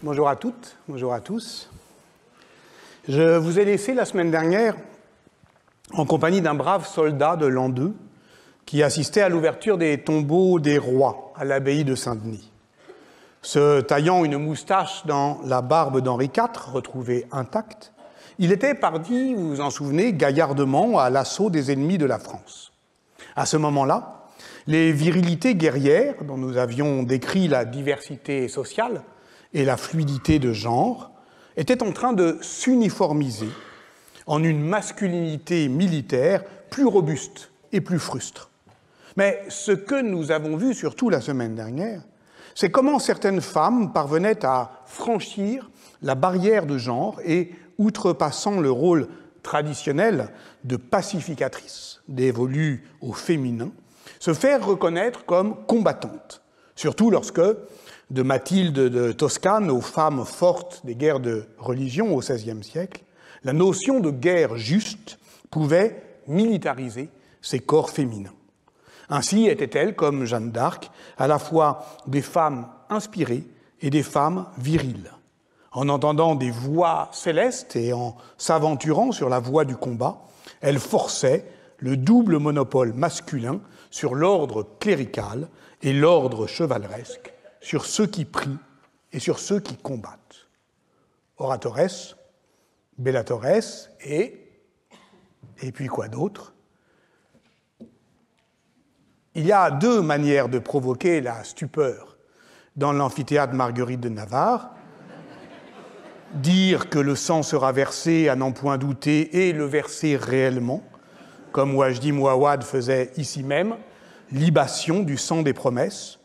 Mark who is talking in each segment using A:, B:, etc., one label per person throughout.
A: Bonjour à toutes, bonjour à tous. Je vous ai laissé la semaine dernière en compagnie d'un brave soldat de l'an 2 qui assistait à l'ouverture des tombeaux des rois à l'abbaye de Saint-Denis. Se taillant une moustache dans la barbe d'Henri IV, retrouvée intacte, il était parti, vous vous en souvenez, gaillardement à l'assaut des ennemis de la France. À ce moment-là, les virilités guerrières, dont nous avions décrit la diversité sociale et la fluidité de genre, étaient en train de s'uniformiser en une masculinité militaire plus robuste et plus frustre. Mais ce que nous avons vu, surtout la semaine dernière, c'est comment certaines femmes parvenaient à franchir la barrière de genre et, outrepassant le rôle traditionnel de pacificatrice dévolu au féminin, se faire reconnaître comme combattantes, surtout lorsque, de Mathilde de Toscane aux femmes fortes des guerres de religion au XVIe siècle, la notion de guerre juste pouvait militariser ces corps féminins. Ainsi étaient-elles, comme Jeanne d'Arc, à la fois des femmes inspirées et des femmes viriles. En entendant des voix célestes et en s'aventurant sur la voie du combat, elles forçaient le double monopole masculin sur l'ordre clérical et l'ordre chevaleresque, sur ceux qui prient et sur ceux qui combattent. Oratores, bellatores et puis quoi d'autre? Il y a deux manières de provoquer la stupeur dans l'amphithéâtre Marguerite de Navarre. Dire que le sang sera versé à n'en point douter et le verser réellement, comme Wajdi Mouawad faisait ici même, libation du sang des promesses,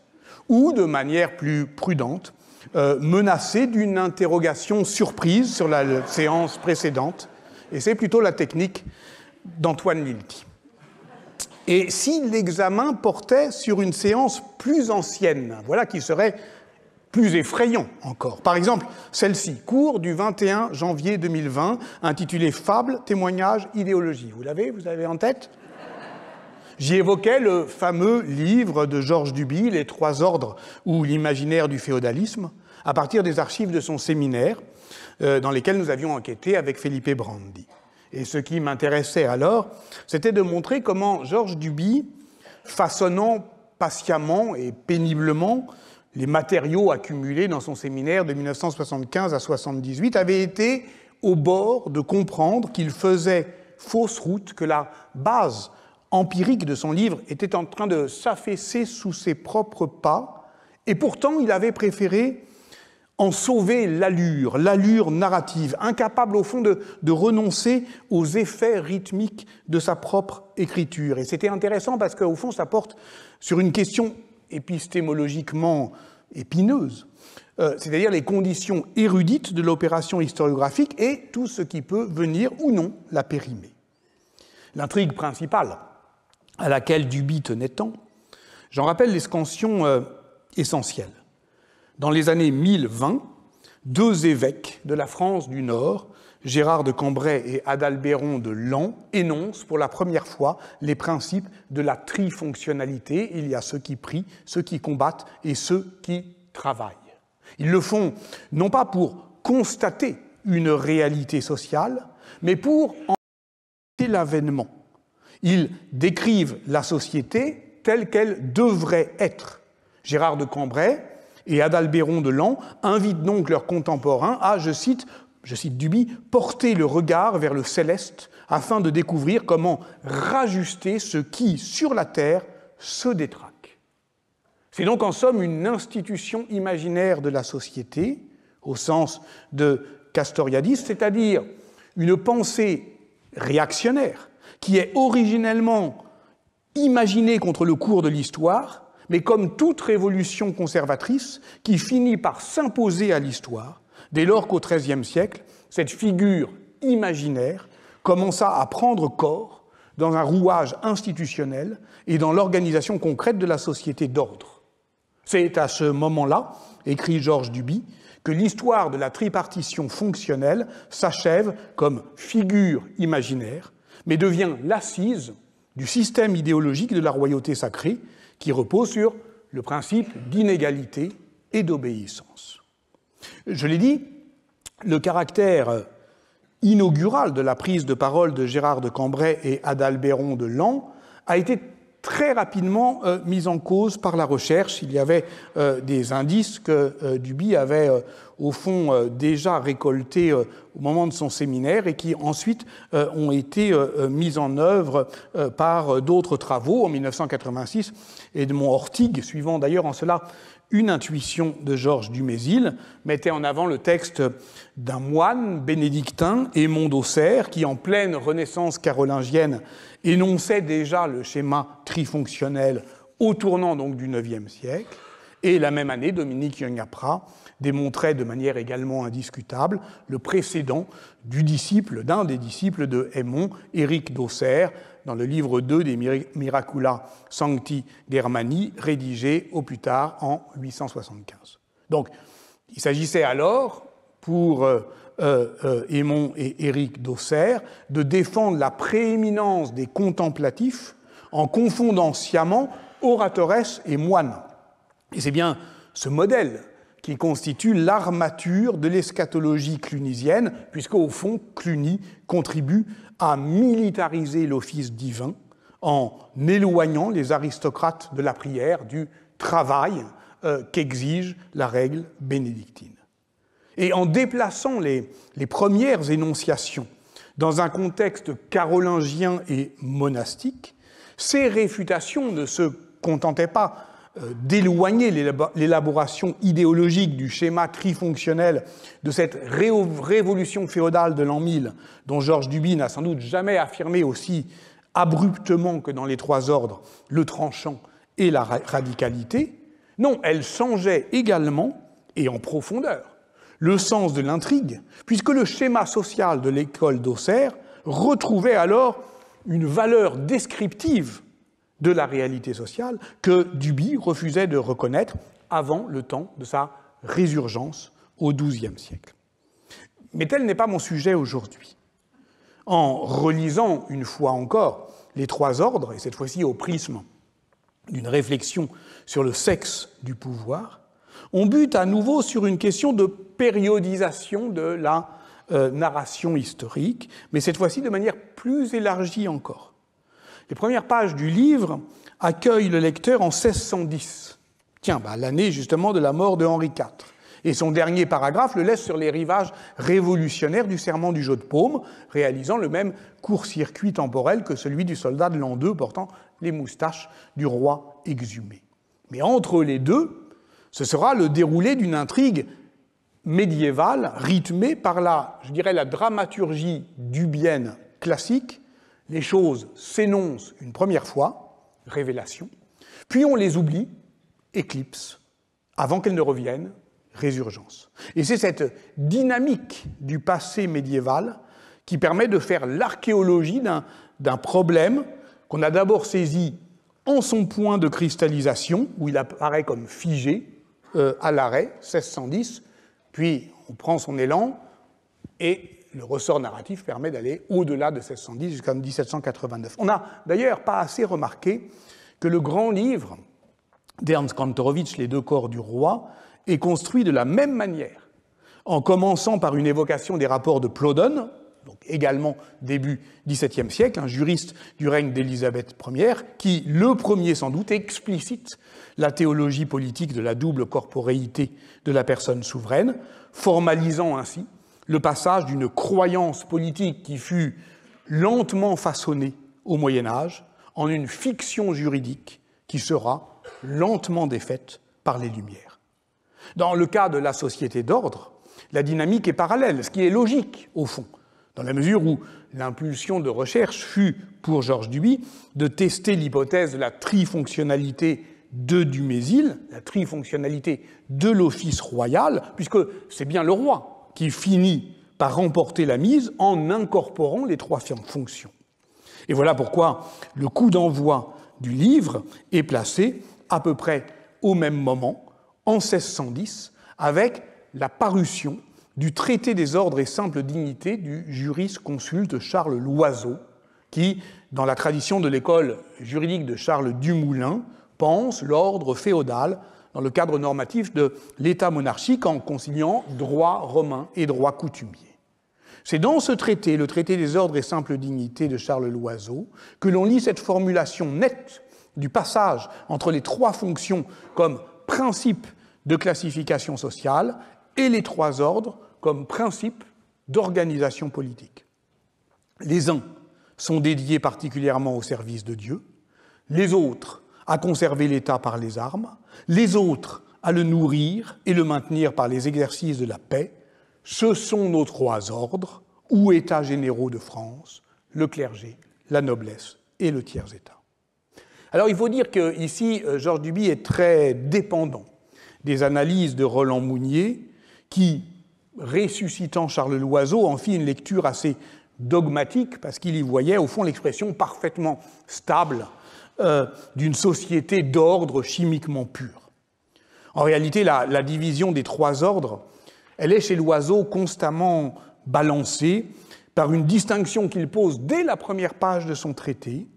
A: ou, de manière plus prudente, menacer d'une interrogation surprise sur la séance précédente, et c'est plutôt la technique d'Antoine Lilti. Et si l'examen portait sur une séance plus ancienne, voilà qui serait plus effrayant encore. Par exemple, celle-ci, cours du 21 janvier 2020, intitulée « Fables, témoignages, idéologie ». Vous l'avez en tête ? J'y évoquais le fameux livre de Georges Duby, « Les trois ordres ou l'imaginaire du féodalisme », à partir des archives de son séminaire, dans lesquelles nous avions enquêté avec Felipe Brandi. Et ce qui m'intéressait alors, c'était de montrer comment Georges Duby, façonnant patiemment et péniblement les matériaux accumulés dans son séminaire de 1975 à 1978, avait été au bord de comprendre qu'il faisait fausse route, que la base empirique de son livre était en train de s'affaisser sous ses propres pas, et pourtant il avait préféré en sauver l'allure narrative, incapable au fond de renoncer aux effets rythmiques de sa propre écriture. Et c'était intéressant parce qu'au fond ça porte sur une question épistémologiquement épineuse, c'est-à-dire les conditions érudites de l'opération historiographique et tout ce qui peut venir ou non la périmer. L'intrigue principale à laquelle Duby tenait tant, j'en rappelle les scansions essentielles. Dans les années 1020, deux évêques de la France du Nord, Gérard de Cambrai et Adalbéron de Laon, énoncent pour la première fois les principes de la trifonctionnalité. Il y a ceux qui prient, ceux qui combattent et ceux qui travaillent. Ils le font non pas pour constater une réalité sociale, mais pour en éviter l'avènement. Ils décrivent la société telle qu'elle devrait être. Gérard de Cambrai et Adalbéron de Laon invitent donc leurs contemporains à, je cite Duby, porter le regard vers le céleste afin de découvrir comment rajuster ce qui, sur la terre, se détraque. C'est donc en somme une institution imaginaire de la société, au sens de Castoriadis, c'est-à-dire une pensée réactionnaire qui est originellement imaginée contre le cours de l'histoire, mais comme toute révolution conservatrice qui finit par s'imposer à l'histoire, dès lors qu'au XIIIe siècle, cette figure imaginaire commença à prendre corps dans un rouage institutionnel et dans l'organisation concrète de la société d'ordre. C'est à ce moment-là, écrit Georges Duby, que l'histoire de la tripartition fonctionnelle s'achève comme figure imaginaire, mais devient l'assise du système idéologique de la royauté sacrée, qui repose sur le principe d'inégalité et d'obéissance. Je l'ai dit, le caractère inaugural de la prise de parole de Gérard de Cambrai et Adalbéron de Laon a été très rapidement mis en cause par la recherche. Il y avait des indices que Duby avait au fond déjà récoltés au moment de son séminaire et qui ensuite ont été mis en œuvre par d'autres travaux en 1986, Edmond Ortigue, suivant d'ailleurs en cela une intuition de Georges Dumézil, mettait en avant le texte d'un moine bénédictin, Aymon d'Auxerre, qui, en pleine Renaissance carolingienne, énonçait déjà le schéma trifonctionnel au tournant donc du IXe siècle. Et la même année, Dominique Young-Apra démontrait de manière également indiscutable le précédent d'un des disciples de Aymon, Éric d'Auxerre, dans le livre 2 des Miracula Sancti Germani, rédigé au plus tard en 875. Donc, il s'agissait alors, pour Aymon et Éric d'Auxerre, de défendre la prééminence des contemplatifs en confondant sciemment oratores et moines. Et c'est bien ce modèle qui constitue l'armature de l'eschatologie clunisienne, puisqu'au fond, Cluny contribue à militariser l'office divin en éloignant les aristocrates de la prière du travail qu'exige la règle bénédictine. Et en déplaçant les premières énonciations dans un contexte carolingien et monastique, ces réfutations ne se contentaient pas d'éloigner l'élaboration idéologique du schéma trifonctionnel de cette révolution féodale de l'an 1000, dont Georges Duby n'a sans doute jamais affirmé aussi abruptement que dans les trois ordres le tranchant et la radicalité. Non, elle changeait également, et en profondeur, le sens de l'intrigue, puisque le schéma social de l'école d'Auxerre retrouvait alors une valeur descriptive de la réalité sociale que Duby refusait de reconnaître avant le temps de sa résurgence au XIIe siècle. Mais tel n'est pas mon sujet aujourd'hui. En relisant une fois encore les trois ordres, et cette fois-ci au prisme d'une réflexion sur le sexe du pouvoir, on bute à nouveau sur une question de périodisation de la narration historique, mais cette fois-ci de manière plus élargie encore. Les premières pages du livre accueillent le lecteur en 1610, l'année justement de la mort de Henri IV. Et son dernier paragraphe le laisse sur les rivages révolutionnaires du serment du Jeu de Paume, réalisant le même court-circuit temporel que celui du soldat de l'an 2 portant les moustaches du roi exhumé. Mais entre les deux, ce sera le déroulé d'une intrigue médiévale rythmée par la dramaturgie dubienne classique. Les choses s'énoncent une première fois, révélation, puis on les oublie, éclipse, avant qu'elles ne reviennent, résurgence. Et c'est cette dynamique du passé médiéval qui permet de faire l'archéologie d'un problème qu'on a d'abord saisi en son point de cristallisation, où il apparaît comme figé, à l'arrêt, 1610, puis on prend son élan, et le ressort narratif permet d'aller au-delà de 1610 jusqu'en 1789. On n'a d'ailleurs pas assez remarqué que le grand livre d'Ernst Kantorowicz, Les deux corps du roi, est construit de la même manière, en commençant par une évocation des rapports de Plodon, donc également début XVIIe siècle, un juriste du règne d'Élisabeth Ier, qui, le premier sans doute, explicite la théologie politique de la double corporéité de la personne souveraine, formalisant ainsi le passage d'une croyance politique qui fut lentement façonnée au Moyen-Âge en une fiction juridique qui sera lentement défaite par les Lumières. Dans le cas de la société d'ordre, la dynamique est parallèle, ce qui est logique, au fond, dans la mesure où l'impulsion de recherche fut, pour Georges Duby, de tester l'hypothèse de la trifonctionnalité de Dumézil, la trifonctionnalité de l'office royal, puisque c'est bien le roi qui finit par remporter la mise en incorporant les trois fonctions. Et voilà pourquoi le coup d'envoi du livre est placé à peu près au même moment, en 1610, avec la parution du traité des ordres et simples dignités du jurisconsulte Charles Loiseau, qui, dans la tradition de l'école juridique de Charles Dumoulin, pense l'ordre féodal dans le cadre normatif de l'État monarchique en conciliant droit romain et droit coutumier. C'est dans ce traité, le traité des ordres et simples dignités de Charles Loiseau, que l'on lit cette formulation nette du passage entre les trois fonctions comme principe de classification sociale et les trois ordres comme principe d'organisation politique. Les uns sont dédiés particulièrement au service de Dieu, les autres à conserver l'État par les armes, les autres à le nourrir et le maintenir par les exercices de la paix. Ce sont nos trois ordres, ou États généraux de France, le clergé, la noblesse et le tiers-État. Alors il faut dire qu'ici, Georges Duby est très dépendant des analyses de Roland Mounier, qui, ressuscitant Charles Loiseau, en fit une lecture assez dogmatique, parce qu'il y voyait, au fond, l'expression parfaitement stable d'une société d'ordre chimiquement pur. En réalité, la division des trois ordres, elle est chez Loiseau constamment balancée par une distinction qu'il pose dès la première page de son traité,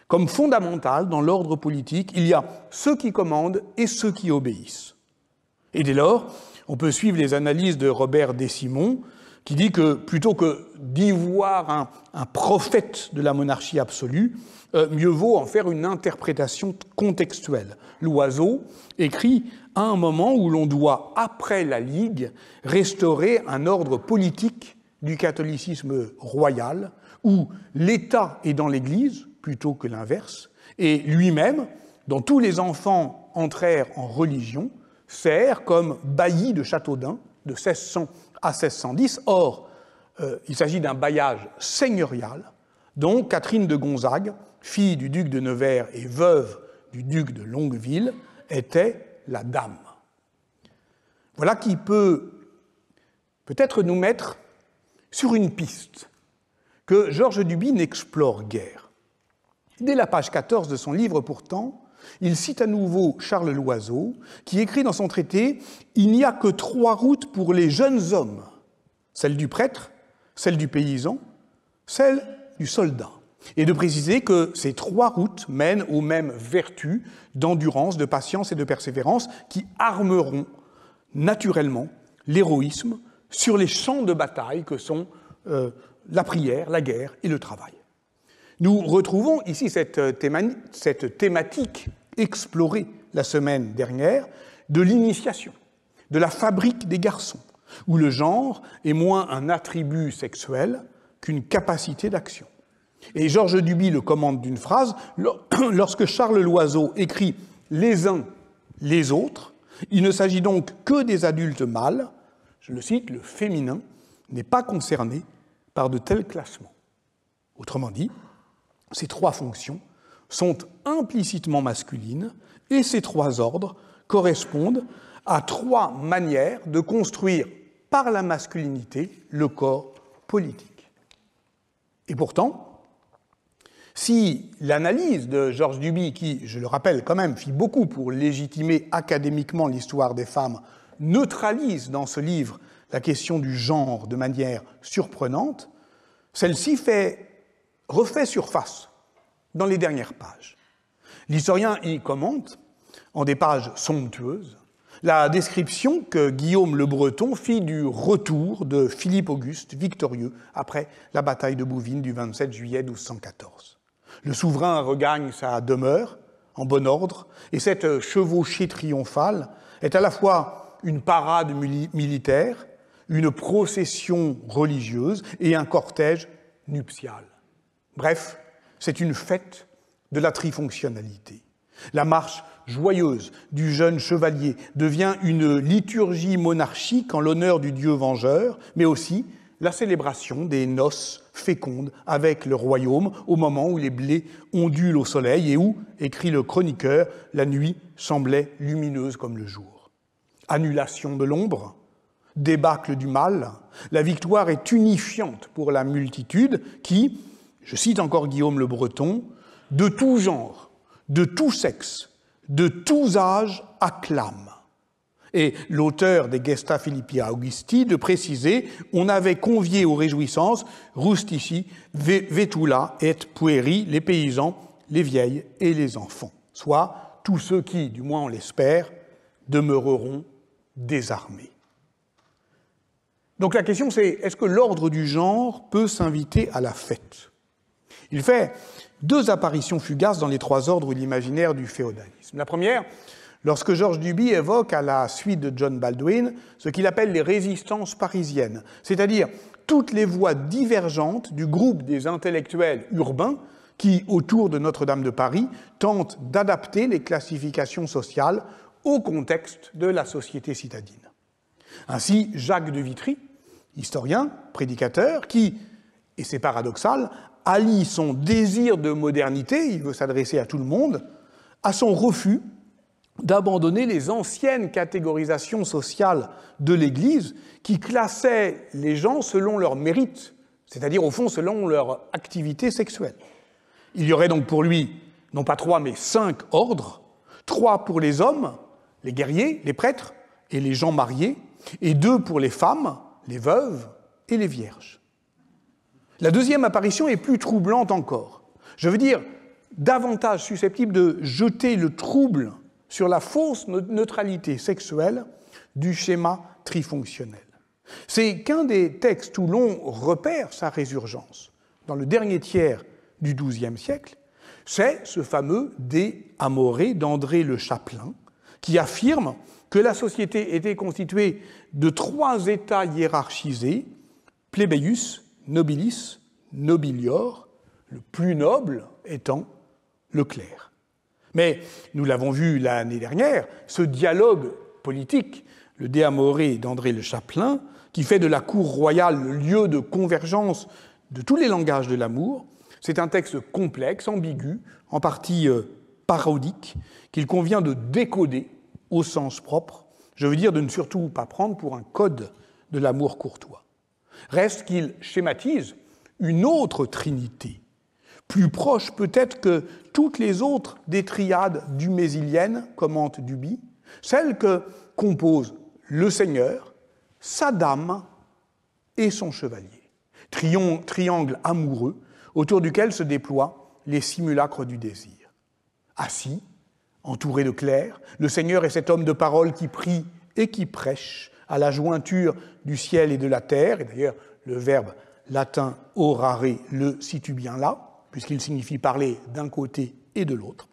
A: comme fondamentale dans l'ordre politique. Il y a ceux qui commandent et ceux qui obéissent. Et dès lors, on peut suivre les analyses de Robert Dessimon, qui dit que plutôt que d'y voir un prophète de la monarchie absolue, mieux vaut en faire une interprétation contextuelle. Loiseau écrit à un moment où l'on doit, après la Ligue, restaurer un ordre politique du catholicisme royal, où l'État est dans l'Église, plutôt que l'inverse, et lui-même, dont tous les enfants entrèrent en religion, sert comme bailli de Châteaudun de 1600 à 1610. Or, il s'agit d'un bailliage seigneurial dont Catherine de Gonzague, fille du duc de Nevers et veuve du duc de Longueville, était la dame. Voilà qui peut peut-être nous mettre sur une piste que Georges Duby n'explore guère. Dès la page 14 de son livre, pourtant, il cite à nouveau Charles Loiseau, qui écrit dans son traité « Il n'y a que trois routes pour les jeunes hommes, celle du prêtre, celle du paysan, celle du soldat ». Et de préciser que ces trois routes mènent aux mêmes vertus d'endurance, de patience et de persévérance qui armeront naturellement l'héroïsme sur les champs de bataille que sont la prière, la guerre et le travail. Nous retrouvons ici cette thématique explorée la semaine dernière de l'initiation, de la fabrique des garçons, où le genre est moins un attribut sexuel qu'une capacité d'action. Et Georges Duby le commande d'une phrase, lorsque Charles Loiseau écrit « les uns, les autres », il ne s'agit donc que des adultes mâles, je le cite, le féminin n'est pas concerné par de tels classements. Autrement dit, ces trois fonctions sont implicitement masculines et ces trois ordres correspondent à trois manières de construire par la masculinité le corps politique. Et pourtant, si l'analyse de Georges Duby, qui, je le rappelle quand même, fit beaucoup pour légitimer académiquement l'histoire des femmes, neutralise dans ce livre la question du genre de manière surprenante, celle-ci refait surface dans les dernières pages. L'historien y commente, en des pages somptueuses, la description que Guillaume le Breton fit du retour de Philippe Auguste victorieux après la bataille de Bouvines du 27 juillet 1214. Le souverain regagne sa demeure en bon ordre, et cette chevauchée triomphale est à la fois une parade militaire, une procession religieuse et un cortège nuptial. Bref, c'est une fête de la trifonctionnalité. La marche joyeuse du jeune chevalier devient une liturgie monarchique en l'honneur du dieu vengeur, mais aussi la célébration des noces fécondes avec le royaume au moment où les blés ondulent au soleil et où, écrit le chroniqueur, la nuit semblait lumineuse comme le jour. Annulation de l'ombre, débâcle du mal, la victoire est unifiante pour la multitude qui, je cite encore Guillaume le Breton, de tout genre, de tout sexe, de tous âges acclame. Et l'auteur des Gesta Philippia Augusti de préciser « On avait convié aux réjouissances rustici, vetula et pueri, les paysans, les vieilles et les enfants », soit tous ceux qui, du moins on l'espère, demeureront désarmés. Donc la question c'est, est-ce que l'ordre du genre peut s'inviter à la fête? Il fait deux apparitions fugaces dans les trois ordres de l'imaginaire du féodalisme. La première, lorsque Georges Duby évoque à la suite de John Baldwin ce qu'il appelle les résistances parisiennes, c'est-à-dire toutes les voix divergentes du groupe des intellectuels urbains qui, autour de Notre-Dame de Paris, tentent d'adapter les classifications sociales au contexte de la société citadine. Ainsi, Jacques de Vitry, historien, prédicateur, qui, et c'est paradoxal, allie son désir de modernité, il veut s'adresser à tout le monde, à son refus d'abandonner les anciennes catégorisations sociales de l'Église qui classaient les gens selon leur mérite, c'est-à-dire au fond selon leur activité sexuelle. Il y aurait donc pour lui, non pas 3, mais 5 ordres, 3 pour les hommes, les guerriers, les prêtres et les gens mariés, et 2 pour les femmes, les veuves et les vierges. La deuxième apparition est plus troublante encore. Je veux dire, davantage susceptible de jeter le trouble sur la fausse neutralité sexuelle du schéma trifonctionnel. C'est qu'un des textes où l'on repère sa résurgence, dans le dernier tiers du XIIe siècle, c'est ce fameux De Amore d'André Le Chapelain, qui affirme que la société était constituée de 3 états hiérarchisés, plebeius, nobilis, nobilior, le plus noble étant le clerc. Mais nous l'avons vu l'année dernière, ce dialogue politique, le De Amore d'André Le Chapelain, qui fait de la cour royale le lieu de convergence de tous les langages de l'amour, c'est un texte complexe, ambigu, en partie parodique, qu'il convient de décoder au sens propre, je veux dire de ne surtout pas prendre pour un code de l'amour courtois. Reste qu'il schématise une autre trinité, plus proche peut-être que toutes les autres des triades dumésiliennes, commente Duby, celle que composent le seigneur, sa dame et son chevalier. Triangle amoureux autour duquel se déploient les simulacres du désir. Assis, entouré de clercs, le Seigneur est cet homme de parole qui prie et qui prêche à la jointure du ciel et de la terre, et d'ailleurs le verbe latin orare le situe bien là, puisqu'il signifie parler d'un côté et de l'autre.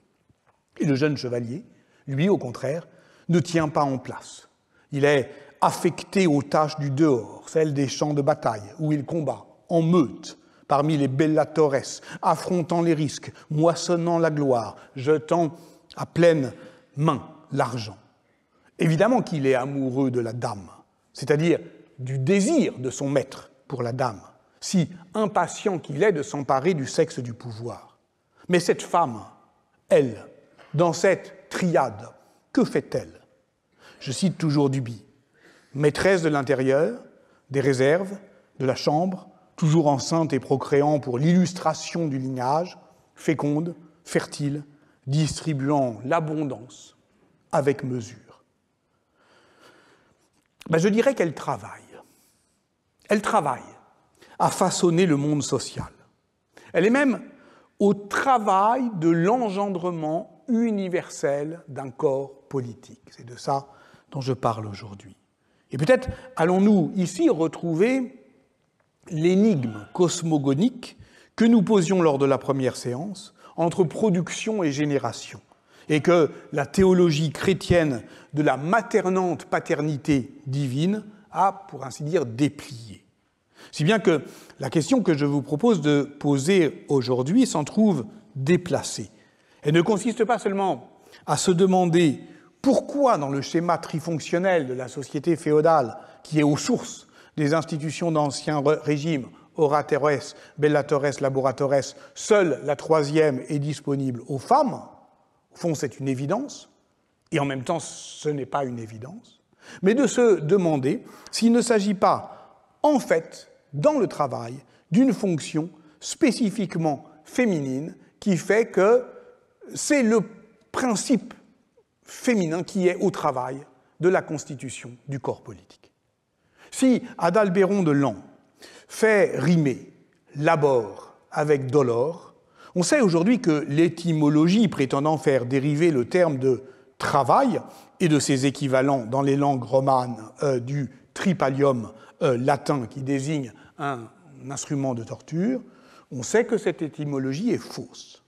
A: Et le jeune chevalier, lui, au contraire, ne tient pas en place. Il est affecté aux tâches du dehors, celles des champs de bataille, où il combat en meute, parmi les bellatores, affrontant les risques, moissonnant la gloire, jetant à pleine main l'argent. Évidemment qu'il est amoureux de la dame, c'est-à-dire du désir de son maître pour la dame, si impatient qu'il est de s'emparer du sexe du pouvoir. Mais cette femme, elle, dans cette triade, que fait-elle? Je cite toujours Duby. Maîtresse de l'intérieur, des réserves, de la chambre, toujours enceinte et procréant pour l'illustration du lignage, féconde, fertile, distribuant l'abondance avec mesure. Je dirais qu'elle travaille. Elle travaille à façonner le monde social. Elle est même au travail de l'engendrement universel d'un corps politique. C'est de ça dont je parle aujourd'hui. Et peut-être allons-nous ici retrouver l'énigme cosmogonique que nous posions lors de la première séance entre production et génération, et que la théologie chrétienne de la maternante paternité divine a, pour ainsi dire, déplié. Si bien que la question que je vous propose de poser aujourd'hui s'en trouve déplacée. Elle ne consiste pas seulement à se demander pourquoi, dans le schéma trifonctionnel de la société féodale, qui est aux sources des institutions d'Ancien Régime, oratores, bellatores, laboratores, seule la troisième est disponible aux femmes. Au fond, c'est une évidence, et en même temps, ce n'est pas une évidence, mais de se demander s'il ne s'agit pas, en fait, dans le travail, d'une fonction spécifiquement féminine qui fait que c'est le principe féminin qui est au travail de la constitution du corps politique. Si Adalbéron de Laon fait rimer labor avec dolor, on sait aujourd'hui que l'étymologie prétendant faire dériver le terme de travail et de ses équivalents dans les langues romanes du tripalium latin qui désigne un instrument de torture, on sait que cette étymologie est fausse.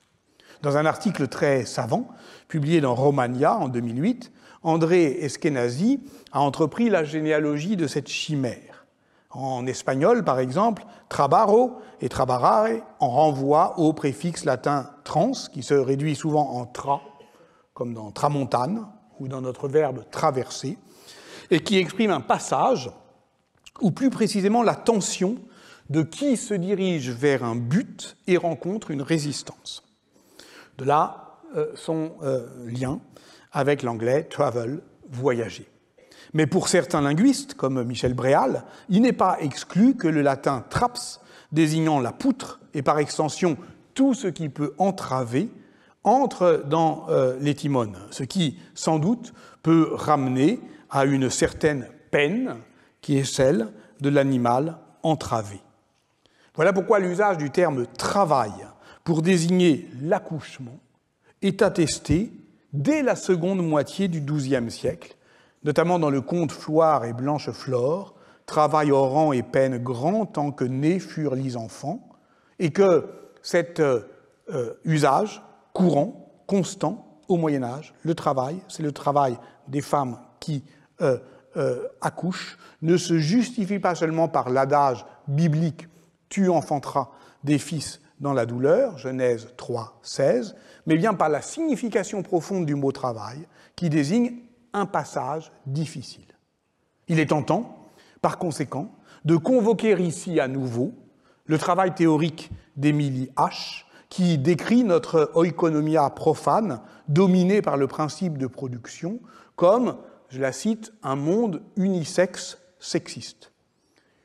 A: Dans un article très savant, publié dans Romania en 2008, André Eskenazi a entrepris la généalogie de cette chimère. En espagnol, par exemple, trabarro et trabarare en renvoient au préfixe latin trans, qui se réduit souvent en tra, comme dans tramontane, ou dans notre verbe traverser, et qui exprime un passage, ou plus précisément la tension de qui se dirige vers un but et rencontre une résistance. De là son lien avec l'anglais travel, voyager. Mais pour certains linguistes, comme Michel Bréal, il n'est pas exclu que le latin traps, désignant la poutre, et par extension tout ce qui peut entraver, entre dans l'étymone, ce qui, sans doute, peut ramener à une certaine peine qui est celle de l'animal entravé. Voilà pourquoi l'usage du terme « travail » pour désigner l'accouchement est attesté dès la seconde moitié du XIIe siècle, notamment dans le conte Floire et Blancheflore, « travail au rang et peine grand tant que nés furent les enfants », et que cet usage courant, constant, au Moyen-Âge, le travail, c'est le travail des femmes qui accouchent, ne se justifie pas seulement par l'adage biblique « tu enfanteras des fils dans la douleur », Genèse 3, 16, mais bien par la signification profonde du mot « travail » qui désigne un passage difficile. Il est tentant, par conséquent, de convoquer ici à nouveau le travail théorique d'Émilie H., qui décrit notre oikonomia profane, dominée par le principe de production, comme, je la cite, un monde unisexe sexiste.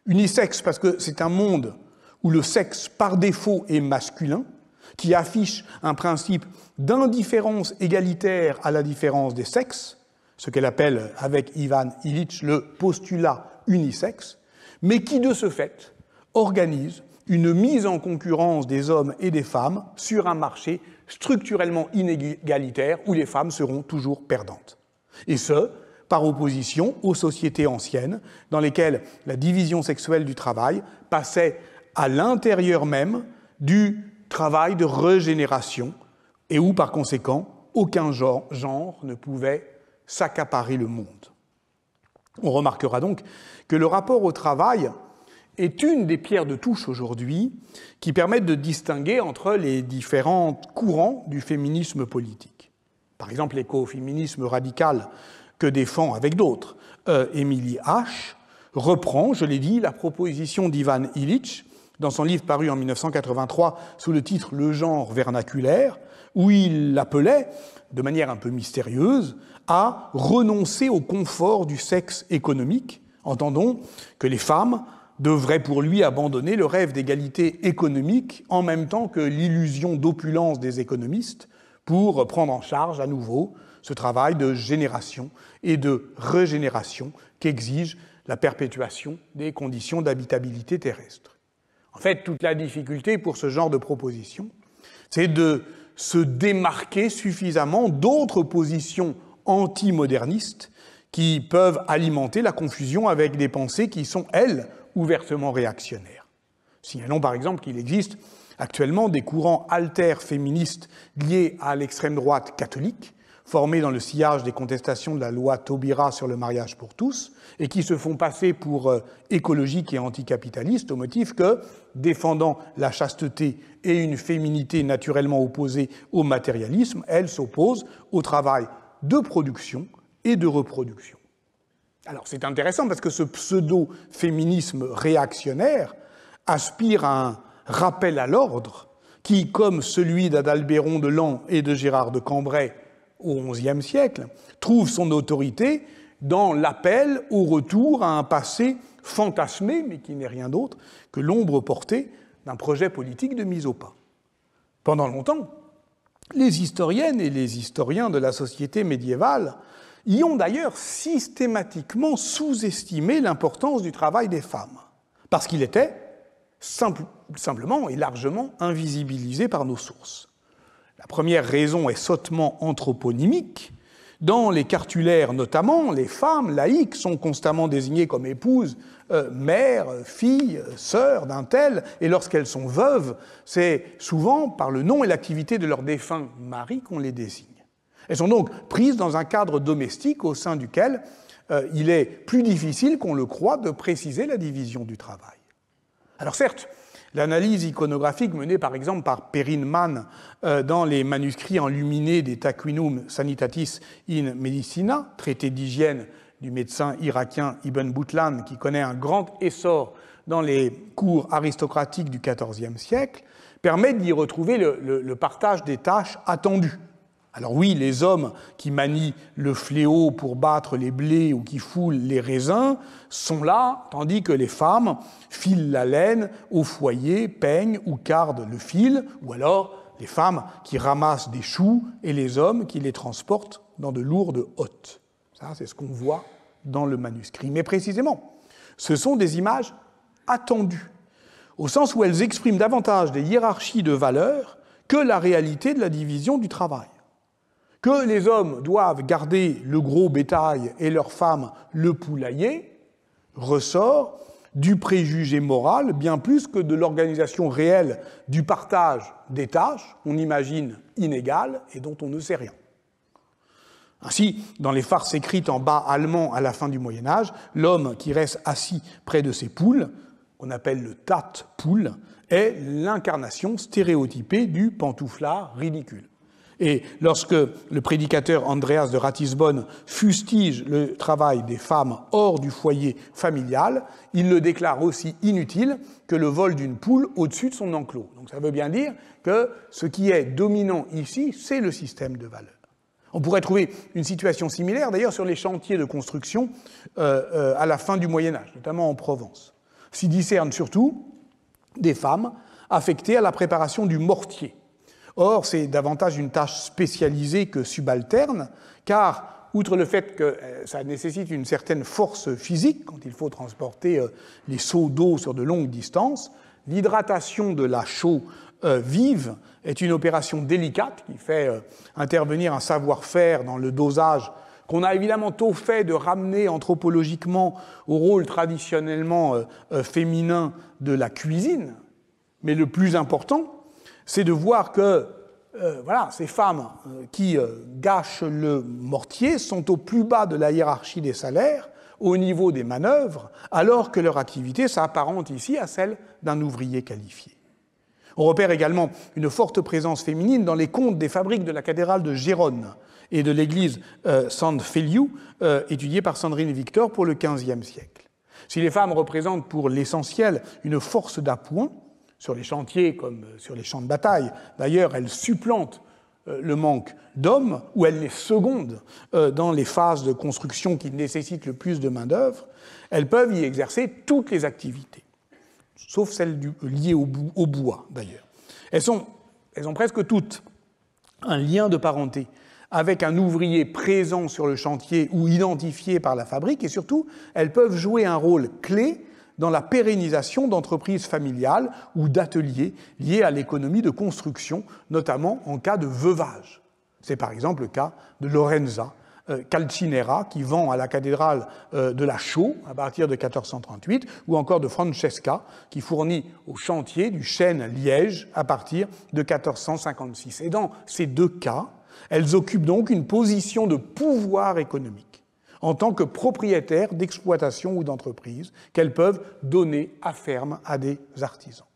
A: Unisexe parce que c'est un monde où le sexe par défaut est masculin, qui affiche un principe d'indifférence égalitaire à la différence des sexes, ce qu'elle appelle avec Ivan Illich le postulat unisexe, mais qui de ce fait organise une mise en concurrence des hommes et des femmes sur un marché structurellement inégalitaire où les femmes seront toujours perdantes. Et ce, par opposition aux sociétés anciennes dans lesquelles la division sexuelle du travail passait à l'intérieur même du travail de régénération et où, par conséquent, aucun genre ne pouvait s'accaparer le monde. On remarquera donc que le rapport au travail est une des pierres de touche aujourd'hui qui permettent de distinguer entre les différents courants du féminisme politique. Par exemple, l'écoféminisme radical que défend avec d'autres Émilie H. reprend, je l'ai dit, la proposition d'Ivan Illich dans son livre paru en 1983 sous le titre « Le genre vernaculaire », où il appelait, de manière un peu mystérieuse, à renoncer au confort du sexe économique. Entendons que les femmes devrait pour lui abandonner le rêve d'égalité économique en même temps que l'illusion d'opulence des économistes pour prendre en charge à nouveau ce travail de génération et de régénération qu'exige la perpétuation des conditions d'habitabilité terrestre. En fait, toute la difficulté pour ce genre de proposition, c'est de se démarquer suffisamment d'autres positions antimodernistes qui peuvent alimenter la confusion avec des pensées qui sont, elles, ouvertement réactionnaires. Signalons par exemple qu'il existe actuellement des courants alter-féministes liés à l'extrême droite catholique, formés dans le sillage des contestations de la loi Taubira sur le mariage pour tous, et qui se font passer pour écologiques et anticapitalistes au motif que, défendant la chasteté et une féminité naturellement opposée au matérialisme, elles s'opposent au travail de production et de reproduction. Alors c'est intéressant parce que ce pseudo-féminisme réactionnaire aspire à un rappel à l'ordre qui, comme celui d'Adalbéron de Laon et de Gérard de Cambrai au XIe siècle, trouve son autorité dans l'appel au retour à un passé fantasmé, mais qui n'est rien d'autre que l'ombre portée d'un projet politique de mise au pas. Pendant longtemps, les historiennes et les historiens de la société médiévale y ont d'ailleurs systématiquement sous-estimé l'importance du travail des femmes, parce qu'il était simplement et largement invisibilisé par nos sources. La première raison est sottement anthroponymique, Dans les cartulaires notamment, les femmes laïques sont constamment désignées comme épouses, mères, filles, sœurs d'un tel, et lorsqu'elles sont veuves, c'est souvent par le nom et l'activité de leur défunt mari qu'on les désigne. Elles sont donc prises dans un cadre domestique au sein duquel il est plus difficile qu'on le croit de préciser la division du travail. Alors certes, l'analyse iconographique menée par exemple par Perrin Mann dans les manuscrits enluminés des Tarquinum Sanitatis in Medicina, traité d'hygiène du médecin irakien Ibn Butlan, qui connaît un grand essor dans les cours aristocratiques du XIVe siècle, permet d'y retrouver le partage des tâches attendues. Alors oui, les hommes qui manient le fléau pour battre les blés ou qui foulent les raisins sont là, tandis que les femmes filent la laine au foyer, peignent ou cardent le fil, ou alors les femmes qui ramassent des choux et les hommes qui les transportent dans de lourdes hottes. Ça, c'est ce qu'on voit dans le manuscrit. Mais précisément, ce sont des images attendues, au sens où elles expriment davantage des hiérarchies de valeurs que la réalité de la division du travail. Que les hommes doivent garder le gros bétail et leurs femmes le poulailler ressort du préjugé moral bien plus que de l'organisation réelle du partage des tâches, on imagine inégales et dont on ne sait rien. Ainsi, dans les farces écrites en bas allemand à la fin du Moyen-Âge, l'homme qui reste assis près de ses poules, qu'on appelle le tat-poule, est l'incarnation stéréotypée du pantouflard ridicule. Et lorsque le prédicateur Andreas de Ratisbonne fustige le travail des femmes hors du foyer familial, il le déclare aussi inutile que le vol d'une poule au-dessus de son enclos. Donc ça veut bien dire que ce qui est dominant ici, c'est le système de valeurs. On pourrait trouver une situation similaire, d'ailleurs, sur les chantiers de construction à la fin du Moyen-Âge, notamment en Provence. S'y discernent surtout des femmes affectées à la préparation du mortier. Or, c'est davantage une tâche spécialisée que subalterne, car, outre le fait que ça nécessite une certaine force physique quand il faut transporter les seaux d'eau sur de longues distances, l'hydratation de la chaux vive est une opération délicate qui fait intervenir un savoir-faire dans le dosage qu'on a évidemment tôt fait de ramener anthropologiquement au rôle traditionnellement féminin de la cuisine. Mais le plus important, c'est de voir que ces femmes qui gâchent le mortier sont au plus bas de la hiérarchie des salaires, au niveau des manœuvres, alors que leur activité s'apparente ici à celle d'un ouvrier qualifié. On repère également une forte présence féminine dans les comptes des fabriques de la cathédrale de Gérone et de l'église San Feliu, étudiée par Sandrine Victor pour le XVe siècle. Si les femmes représentent pour l'essentiel une force d'appoint, sur les chantiers comme sur les champs de bataille, d'ailleurs, elles supplantent le manque d'hommes, ou elles les secondent dans les phases de construction qui nécessitent le plus de main-d'œuvre, elles peuvent y exercer toutes les activités, sauf celles liées au bois, d'ailleurs. Elles ont presque toutes un lien de parenté avec un ouvrier présent sur le chantier ou identifié par la fabrique, et surtout, elles peuvent jouer un rôle clé dans la pérennisation d'entreprises familiales ou d'ateliers liés à l'économie de construction, notamment en cas de veuvage. C'est par exemple le cas de Lorenza Calcinera, qui vend à la cathédrale de la Chaux à partir de 1438, ou encore de Francesca, qui fournit au chantier du chêne Liège à partir de 1456. Et dans ces deux cas, elles occupent donc une position de pouvoir économique en tant que propriétaires d'exploitation ou d'entreprise qu'elles peuvent donner à ferme à des artisans.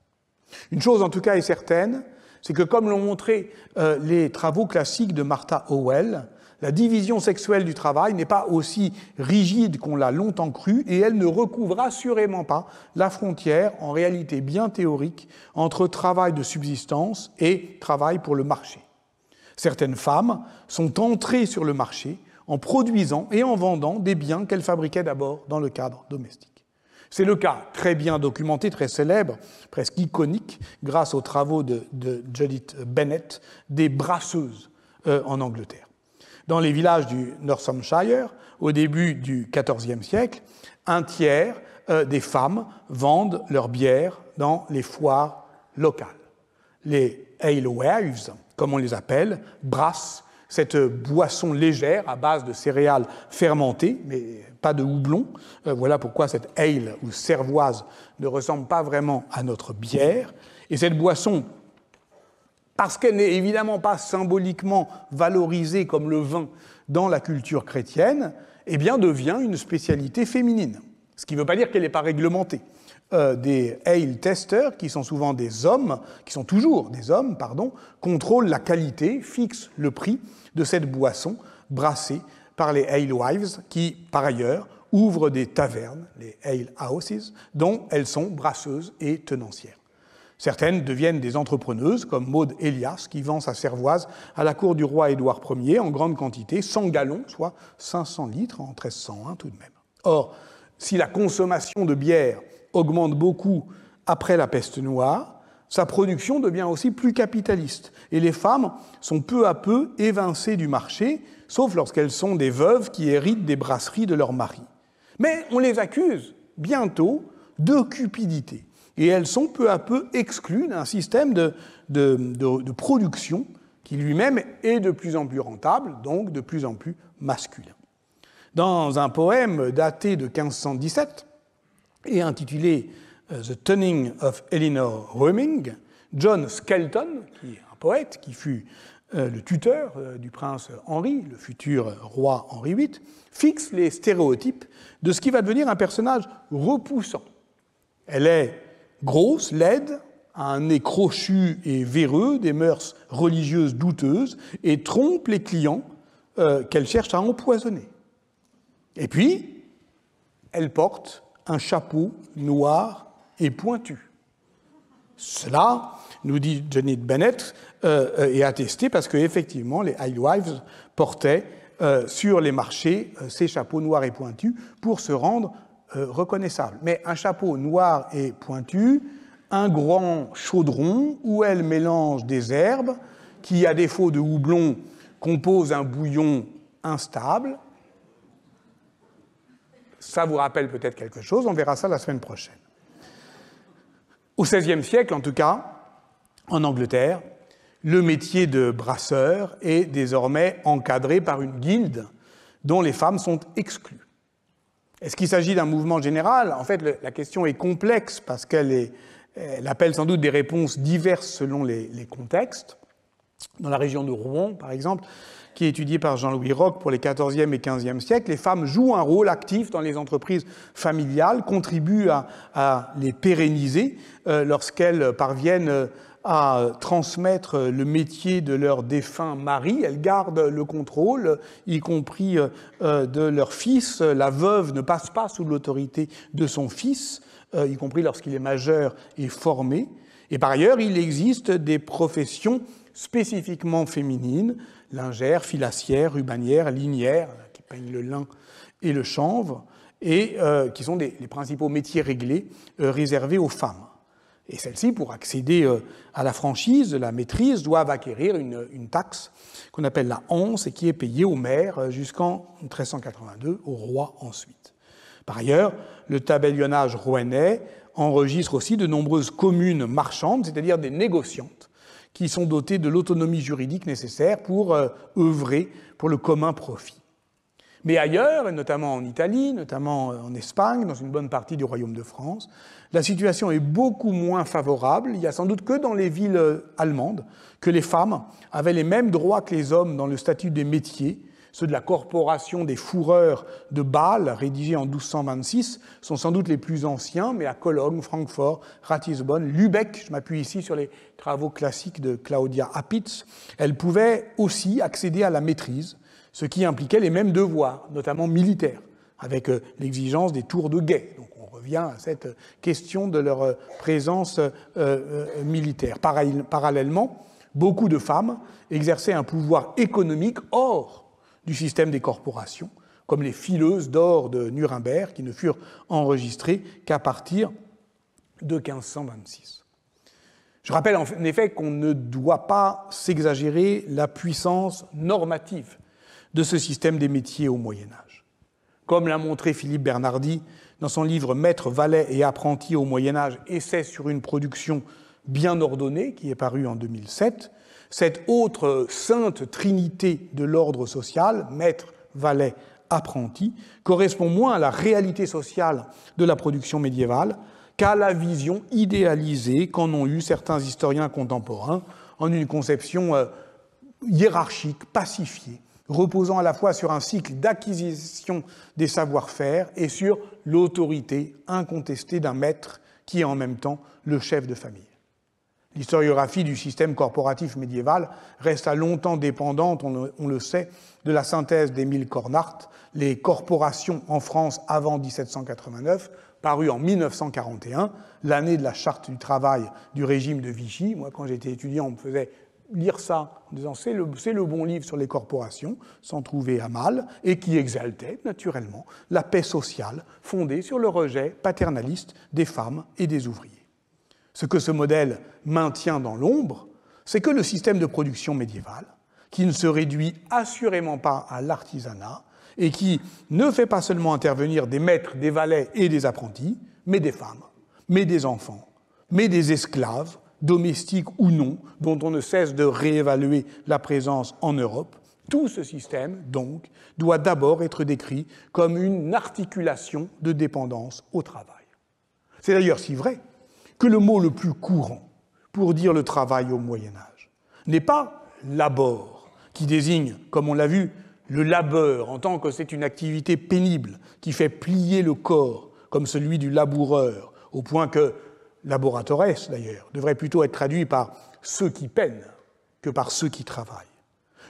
A: Une chose en tout cas est certaine, c'est que comme l'ont montré les travaux classiques de Martha Howell, la division sexuelle du travail n'est pas aussi rigide qu'on l'a longtemps cru et elle ne recouvre assurément pas la frontière, en réalité bien théorique, entre travail de subsistance et travail pour le marché. Certaines femmes sont entrées sur le marché en produisant et en vendant des biens qu'elles fabriquaient d'abord dans le cadre domestique. C'est le cas très bien documenté, très célèbre, presque iconique, grâce aux travaux de Judith Bennett, des brasseuses en Angleterre. Dans les villages du Northamptonshire, au début du XIVe siècle, un tiers des femmes vendent leur bière dans les foires locales. Les alewives, comme on les appelle, brassent cette boisson légère à base de céréales fermentées, mais pas de houblon. Voilà pourquoi cette ale ou cervoise ne ressemble pas vraiment à notre bière. Et cette boisson, parce qu'elle n'est évidemment pas symboliquement valorisée comme le vin dans la culture chrétienne, eh bien devient une spécialité féminine. Ce qui ne veut pas dire qu'elle n'est pas réglementée. Des ale testers, qui sont souvent des hommes, qui sont toujours des hommes, contrôlent la qualité, fixent le prix de cette boisson brassée par les alewives, qui, par ailleurs, ouvrent des tavernes, les ale houses, dont elles sont brasseuses et tenancières. Certaines deviennent des entrepreneuses, comme Maud Elias, qui vend sa cervoise à la cour du roi Édouard Ier en grande quantité, 100 gallons, soit 500 litres en 1301 tout de même. Or, si la consommation de bière augmente beaucoup après la peste noire, sa production devient aussi plus capitaliste. Et les femmes sont peu à peu évincées du marché, sauf lorsqu'elles sont des veuves qui héritent des brasseries de leur mari. Mais on les accuse bientôt de cupidité. Et elles sont peu à peu exclues d'un système de production qui lui-même est de plus en plus rentable, donc de plus en plus masculin. Dans un poème daté de 1517 et intitulé The Tunning of Eleanor Roeming, John Skelton, qui est un poète qui fut le tuteur du prince Henri, le futur roi Henri VIII, fixe les stéréotypes de ce qui va devenir un personnage repoussant. Elle est grosse, laide, a un nez crochu et véreux, des mœurs religieuses douteuses, et trompe les clients qu'elle cherche à empoisonner. Et puis, elle porte un chapeau noir et pointu. Cela, nous dit Janet Bennett, est attesté parce qu'effectivement, les alewives portaient sur les marchés ces chapeaux noirs et pointus pour se rendre reconnaissables. Mais un chapeau noir et pointu, un grand chaudron où elle mélange des herbes qui, à défaut de houblon, composent un bouillon instable. Ça vous rappelle peut-être quelque chose, on verra ça la semaine prochaine. Au XVIe siècle, en tout cas, en Angleterre, le métier de brasseur est désormais encadré par une guilde dont les femmes sont exclues. Est-ce qu'il s'agit d'un mouvement général ? En fait, la question est complexe parce qu'elle appelle sans doute des réponses diverses selon les contextes. Dans la région de Rouen, par exemple, qui est étudiée par Jean-Louis Roch pour les XIVe et XVe siècles, les femmes jouent un rôle actif dans les entreprises familiales, contribuent à les pérenniser lorsqu'elles parviennent à transmettre le métier de leur défunt mari. Elles gardent le contrôle, y compris de leur fils. La veuve ne passe pas sous l'autorité de son fils, y compris lorsqu'il est majeur et formé. Et par ailleurs, il existe des professions spécifiquement féminines, lingères, filassières, rubanières, linières, qui peignent le lin et le chanvre, et qui sont les principaux métiers réglés réservés aux femmes. Et celles-ci, pour accéder à la franchise, la maîtrise, doivent acquérir une taxe qu'on appelle la once et qui est payée au maire jusqu'en 1382, au roi ensuite. Par ailleurs, le tabellionnage rouennais enregistre aussi de nombreuses communes marchandes, c'est-à-dire des négociantes, qui sont dotées de l'autonomie juridique nécessaire pour œuvrer pour le commun profit. Mais ailleurs, et notamment en Italie, notamment en Espagne, dans une bonne partie du royaume de France, la situation est beaucoup moins favorable. Il n'y a sans doute que dans les villes allemandes que les femmes avaient les mêmes droits que les hommes dans le statut des métiers. Ceux de la corporation des fourreurs de Bâle, rédigés en 1226, sont sans doute les plus anciens, mais à Cologne, Francfort, Ratisbonne, Lübeck, je m'appuie ici sur les travaux classiques de Claudia Apitz, elles pouvaient aussi accéder à la maîtrise, ce qui impliquait les mêmes devoirs, notamment militaires, avec l'exigence des tours de guet. Donc on revient à cette question de leur présence militaire. Parallèlement, beaucoup de femmes exerçaient un pouvoir économique hors du système des corporations, comme les fileuses d'or de Nuremberg, qui ne furent enregistrées qu'à partir de 1526. Je rappelle en effet qu'on ne doit pas s'exagérer la puissance normative de ce système des métiers au Moyen-Âge. Comme l'a montré Philippe Bernardi dans son livre « Maître, valet et apprenti au Moyen-Âge, essai sur une production bien ordonnée », qui est paru en 2007, cette autre sainte trinité de l'ordre social, maître, valet, apprenti, correspond moins à la réalité sociale de la production médiévale qu'à la vision idéalisée qu'en ont eu certains historiens contemporains en une conception hiérarchique, pacifiée, reposant à la fois sur un cycle d'acquisition des savoir-faire et sur l'autorité incontestée d'un maître qui est en même temps le chef de famille. L'historiographie du système corporatif médiéval resta longtemps dépendante, on le sait, de la synthèse d'Émile Cornart, Les corporations en France avant 1789, paru en 1941, l'année de la charte du travail du régime de Vichy. Moi, quand j'étais étudiant, on me faisait lire ça en disant c'est le bon livre sur les corporations, sans trouver à mal, et qui exaltait naturellement la paix sociale fondée sur le rejet paternaliste des femmes et des ouvriers. Ce que ce modèle maintient dans l'ombre, c'est que le système de production médiéval, qui ne se réduit assurément pas à l'artisanat et qui ne fait pas seulement intervenir des maîtres, des valets et des apprentis, mais des femmes, mais des enfants, mais des esclaves, domestiques ou non, dont on ne cesse de réévaluer la présence en Europe, tout ce système, donc, doit d'abord être décrit comme une articulation de dépendance au travail. C'est d'ailleurs si vrai que le mot le plus courant pour dire le travail au Moyen-Âge n'est pas « labor », qui désigne, comme on l'a vu, le labeur en tant que c'est une activité pénible qui fait plier le corps, comme celui du laboureur, au point que laboratores, d'ailleurs, devrait plutôt être traduit par ceux qui peinent que par ceux qui travaillent.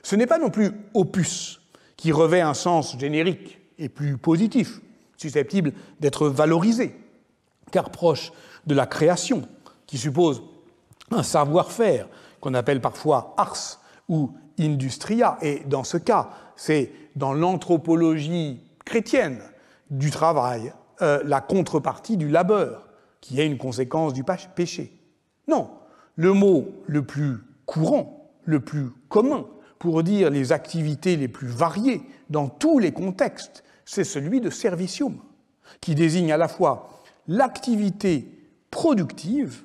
A: Ce n'est pas non plus opus, qui revêt un sens générique et plus positif, susceptible d'être valorisé, car proche de la création, qui suppose un savoir-faire qu'on appelle parfois ars ou industria, et dans ce cas, c'est dans l'anthropologie chrétienne du travail la contrepartie du labeur, qui est une conséquence du péché. Non, le mot le plus courant, le plus commun, pour dire les activités les plus variées dans tous les contextes, c'est celui de servicium, qui désigne à la fois l'activité productive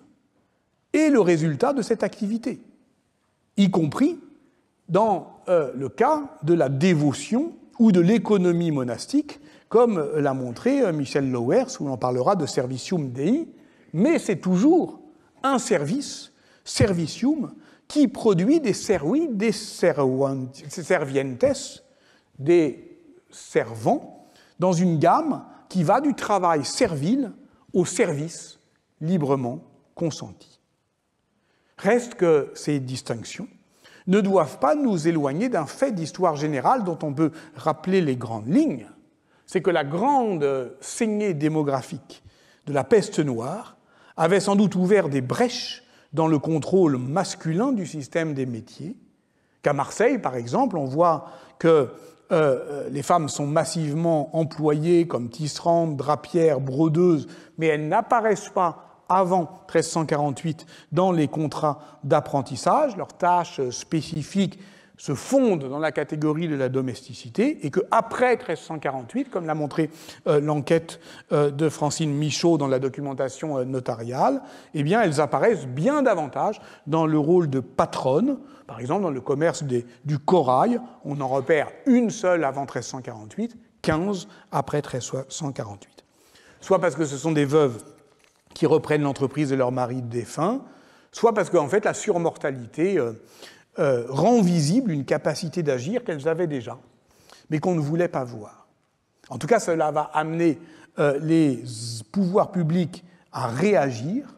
A: et le résultat de cette activité, y compris dans le cas de la dévotion ou de l'économie monastique, comme l'a montré Michel Lauwers, où on parlera de servicium dei, mais c'est toujours un service, servicium, qui produit des servi, des servientes, des servants, dans une gamme qui va du travail servile au service librement consenti. Reste que ces distinctions ne doivent pas nous éloigner d'un fait d'histoire générale dont on peut rappeler les grandes lignes, c'est que la grande saignée démographique de la peste noire avait sans doute ouvert des brèches dans le contrôle masculin du système des métiers, qu'à Marseille, par exemple, on voit que les femmes sont massivement employées comme tisserandes, drapières, brodeuses, mais elles n'apparaissent pas avant 1348 dans les contrats d'apprentissage. Leurs tâches spécifiques se fondent dans la catégorie de la domesticité et qu'après 1348, comme l'a montré l'enquête de Francine Michaud dans la documentation notariale, eh bien, elles apparaissent bien davantage dans le rôle de patronne. Par exemple, dans le commerce du corail, on en repère une seule avant 1348, 15 après 1348. Soit parce que ce sont des veuves qui reprennent l'entreprise de leur mari défunt, soit parce qu'en fait, la surmortalité rend visible une capacité d'agir qu'elles avaient déjà, mais qu'on ne voulait pas voir. En tout cas, cela va amener les pouvoirs publics à réagir.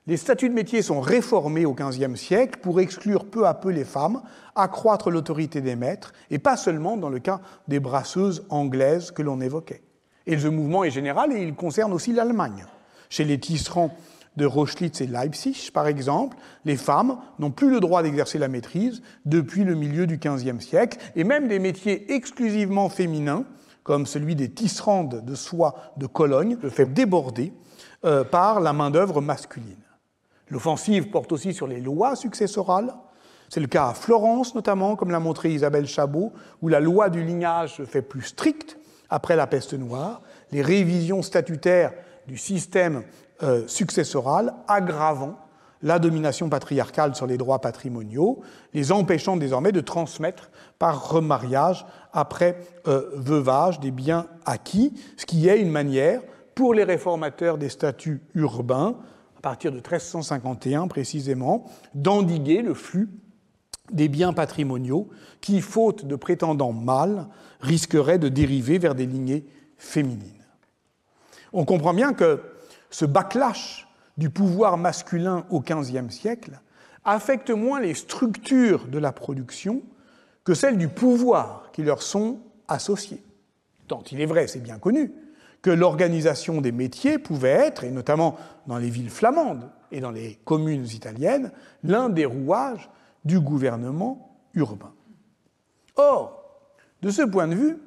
A: Les statuts de métier sont réformés au XVe siècle pour exclure peu à peu les femmes, accroître l'autorité des maîtres, et pas seulement dans le cas des brasseuses anglaises que l'on évoquait. Et ce mouvement est général et il concerne aussi l'Allemagne. Chez les tisserands de Rochlitz et Leipzig, par exemple, les femmes n'ont plus le droit d'exercer la maîtrise depuis le milieu du XVe siècle, et même des métiers exclusivement féminins, comme celui des tisserandes de soie de Cologne, se fait déborder par la main-d'œuvre masculine. L'offensive porte aussi sur les lois successorales. C'est le cas à Florence, notamment, comme l'a montré Isabelle Chabot, où la loi du lignage se fait plus stricte après la peste noire, les révisions statutaires du système successoral aggravant la domination patriarcale sur les droits patrimoniaux, les empêchant désormais de transmettre par remariage après veuvage des biens acquis, ce qui est une manière pour les réformateurs des statuts urbains, à partir de 1351 précisément, d'endiguer le flux des biens patrimoniaux qui, faute de prétendants mâles, risqueraient de dériver vers des lignées féminines. On comprend bien que ce backlash du pouvoir masculin au XVe siècle affecte moins les structures de la production que celles du pouvoir qui leur sont associées. Tant il est vrai, c'est bien connu, que l'organisation des métiers pouvait être, et notamment dans les villes flamandes et dans les communes italiennes, l'un des rouages du gouvernement urbain. Or, de ce point de vue,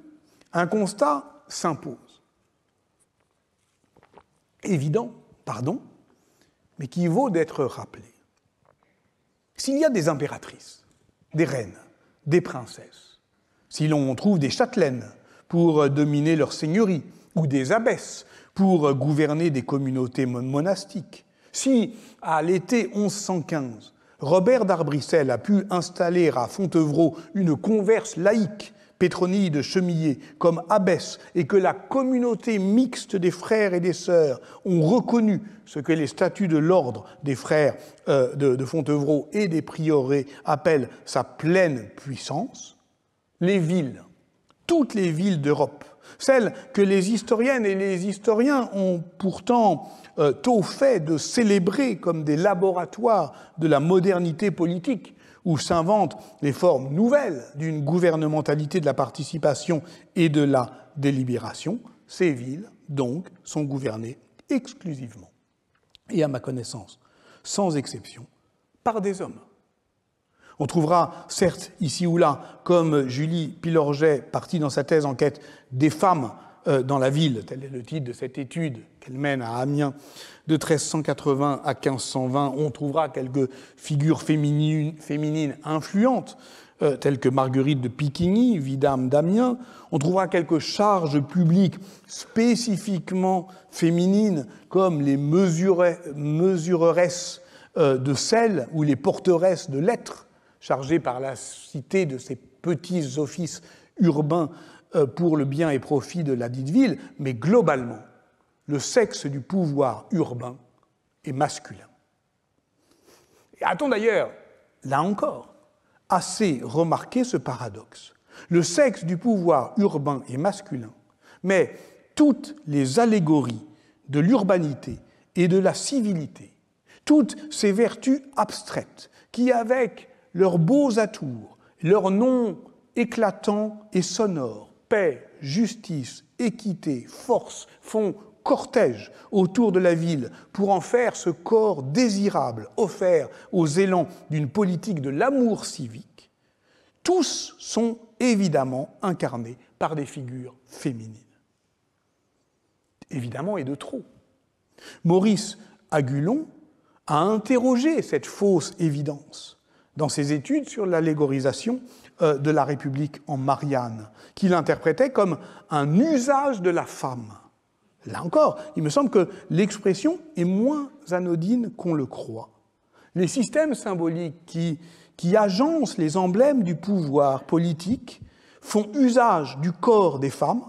A: un constat s'impose. Évident, mais qui vaut d'être rappelé. S'il y a des impératrices, des reines, des princesses, si l'on trouve des châtelaines pour dominer leur seigneurie, ou des abbesses pour gouverner des communautés monastiques, si, à l'été 1115, Robert d'Arbrissel a pu installer à Fontevraud une converse laïque, Pétronille de Chemillé, comme abbesse, et que la communauté mixte des frères et des sœurs ont reconnu ce que les statuts de l'ordre des frères de Fontevraud et des prieurés appellent sa pleine puissance, les villes, toutes les villes d'Europe, celles que les historiennes et les historiens ont pourtant tôt fait de célébrer comme des laboratoires de la modernité politique, où s'inventent les formes nouvelles d'une gouvernementalité de la participation et de la délibération, ces villes, donc, sont gouvernées exclusivement, et à ma connaissance, sans exception, par des hommes. On trouvera, certes, ici ou là, comme Julie Pilorget, partie dans sa thèse en quête des femmes dans la ville, tel est le titre de cette étude qu'elle mène à Amiens de 1380 à 1520, on trouvera quelques figures féminines influentes, telles que Marguerite de Piquigny, vidame d'Amiens. On trouvera quelques charges publiques spécifiquement féminines, comme les mesureresses de sel ou les porteresses de lettres, chargées par la cité de ces petits offices urbains pour le bien et profit de la dite ville, mais globalement, le sexe du pouvoir urbain est masculin. Et a-t-on d'ailleurs, là encore, assez remarqué ce paradoxe? Le sexe du pouvoir urbain est masculin, mais toutes les allégories de l'urbanité et de la civilité, toutes ces vertus abstraites qui, avec leurs beaux atours, leurs noms éclatants et sonores, paix, justice, équité, force, font cortège autour de la ville pour en faire ce corps désirable offert aux élans d'une politique de l'amour civique, tous sont évidemment incarnés par des figures féminines. Évidemment, et de trop. Maurice Agulon a interrogé cette fausse évidence dans ses études sur l'allégorisation de la République en Marianne, qu'il interprétait comme un usage de la femme. Là encore, il me semble que l'expression est moins anodine qu'on le croit. Les systèmes symboliques qui agencent les emblèmes du pouvoir politique font usage du corps des femmes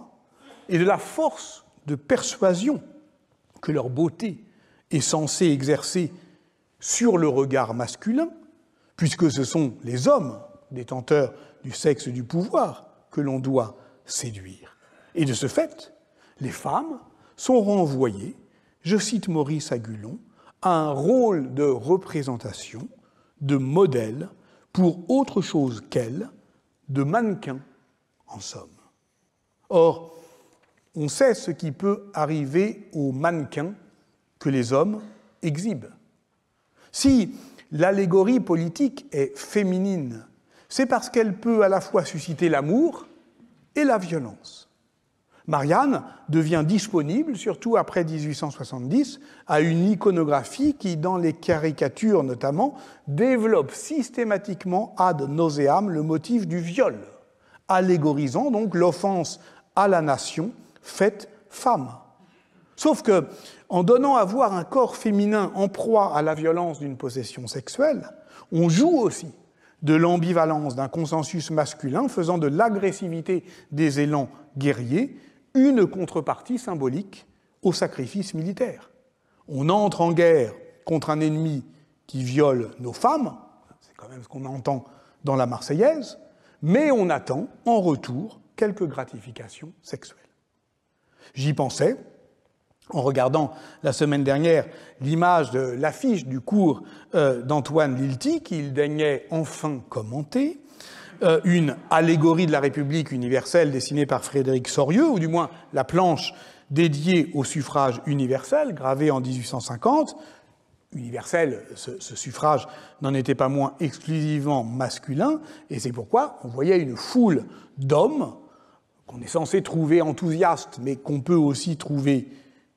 A: et de la force de persuasion que leur beauté est censée exercer sur le regard masculin, puisque ce sont les hommes détenteurs du sexe du pouvoir que l'on doit séduire. Et de ce fait, les femmes sont renvoyées, je cite Maurice Agulon, à un rôle de représentation, de modèle, pour autre chose qu'elles, de mannequins, en somme. Or, on sait ce qui peut arriver aux mannequins que les hommes exhibent. Si l'allégorie politique est féminine, c'est parce qu'elle peut à la fois susciter l'amour et la violence. Marianne devient disponible, surtout après 1870, à une iconographie qui, dans les caricatures notamment, développe systématiquement ad nauseam le motif du viol, allégorisant donc l'offense à la nation faite femme. Sauf que, en donnant à voir un corps féminin en proie à la violence d'une possession sexuelle, on joue aussi de l'ambivalence d'un consensus masculin faisant de l'agressivité des élans guerriers une contrepartie symbolique au sacrifice militaire. On entre en guerre contre un ennemi qui viole nos femmes, c'est quand même ce qu'on entend dans la Marseillaise, mais on attend en retour quelques gratifications sexuelles. J'y pensais en regardant la semaine dernière l'image de l'affiche du cours d'Antoine Lilti, qu'il daignait enfin commenter, une allégorie de la République universelle dessinée par Frédéric Sorieux, ou du moins la planche dédiée au suffrage universel, gravée en 1850. Universel, ce suffrage n'en était pas moins exclusivement masculin, et c'est pourquoi on voyait une foule d'hommes qu'on est censé trouver enthousiastes, mais qu'on peut aussi trouver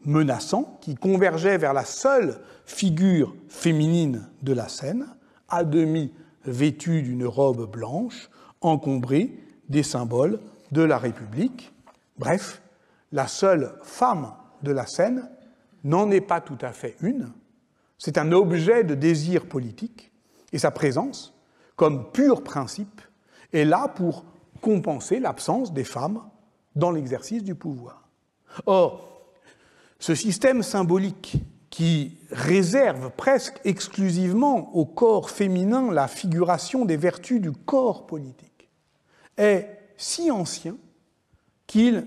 A: menaçants, qui convergeaient vers la seule figure féminine de la scène, à demi vêtue d'une robe blanche, encombrée des symboles de la République. Bref, la seule femme de la scène n'en est pas tout à fait une. C'est un objet de désir politique, et sa présence, comme pur principe, est là pour compenser l'absence des femmes dans l'exercice du pouvoir. Or, ce système symbolique qui réserve presque exclusivement au corps féminin la figuration des vertus du corps politique est si ancien qu'il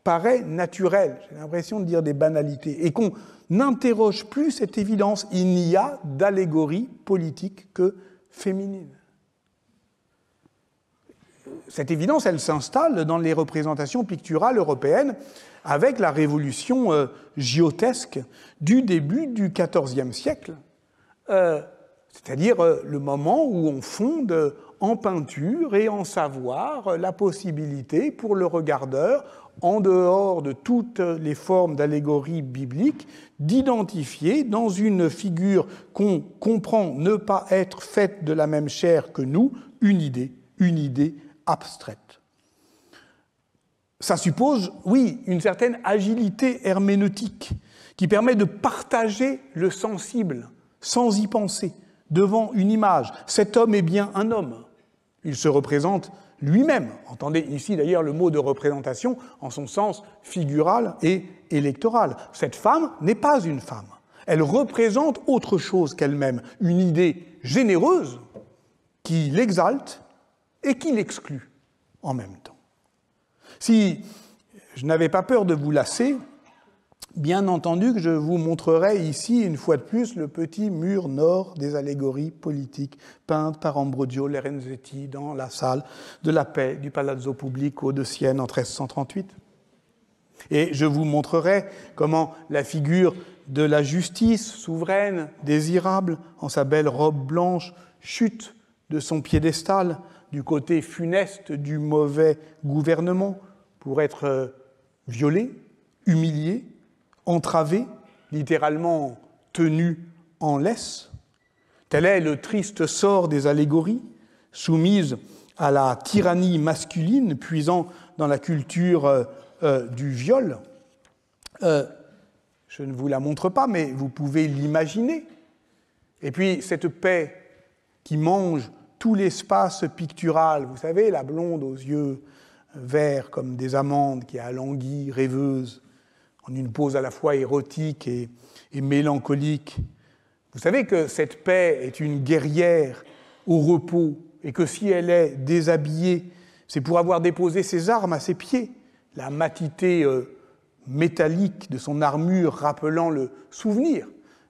A: paraît naturel, j'ai l'impression de dire des banalités, et qu'on n'interroge plus cette évidence. Il n'y a d'allégorie politique que féminine. Cette évidence, elle s'installe dans les représentations picturales européennes avec la révolution giotesque du début du XIVe siècle, c'est-à-dire le moment où on fonde en peinture et en savoir la possibilité pour le regardeur, en dehors de toutes les formes d'allégorie biblique, d'identifier dans une figure qu'on comprend ne pas être faite de la même chair que nous, une idée abstraite. Ça suppose, oui, une certaine agilité herméneutique qui permet de partager le sensible sans y penser devant une image. Cet homme est bien un homme. Il se représente lui-même. Entendez ici d'ailleurs le mot de représentation en son sens figural et électoral. Cette femme n'est pas une femme. Elle représente autre chose qu'elle-même, une idée généreuse qui l'exalte et qui l'exclut en même temps. Si je n'avais pas peur de vous lasser, bien entendu que je vous montrerai ici, une fois de plus, le petit mur nord des allégories politiques peintes par Ambrogio Lorenzetti dans la salle de la paix du Palazzo Pubblico de Sienne en 1338. Et je vous montrerai comment la figure de la justice souveraine, désirable, en sa belle robe blanche, chute de son piédestal du côté funeste du mauvais gouvernement pour être violée, humiliée, entravée, littéralement tenue en laisse. Tel est le triste sort des allégories, soumises à la tyrannie masculine, puisant dans la culture du viol. Je ne vous la montre pas, mais vous pouvez l'imaginer. Et puis, cette paix qui mange tout l'espace pictural, vous savez, la blonde aux yeux verts comme des amandes qui a languie, rêveuse, en une pose à la fois érotique et mélancolique. Vous savez que cette paix est une guerrière au repos et que si elle est déshabillée, c'est pour avoir déposé ses armes à ses pieds, la matité métallique de son armure rappelant le souvenir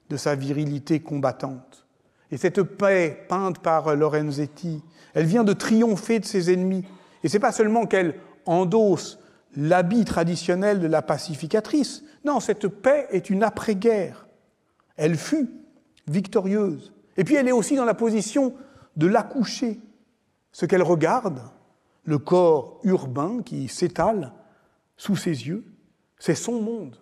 A: de sa virilité combattante. Et cette paix peinte par Lorenzetti, elle vient de triompher de ses ennemis. Et ce n'est pas seulement qu'elle endosse l'habit traditionnel de la pacificatrice. Non, cette paix est une après-guerre. Elle fut victorieuse. Et puis elle est aussi dans la position de l'accoucher. Ce qu'elle regarde, le corps urbain qui s'étale sous ses yeux, c'est son monde.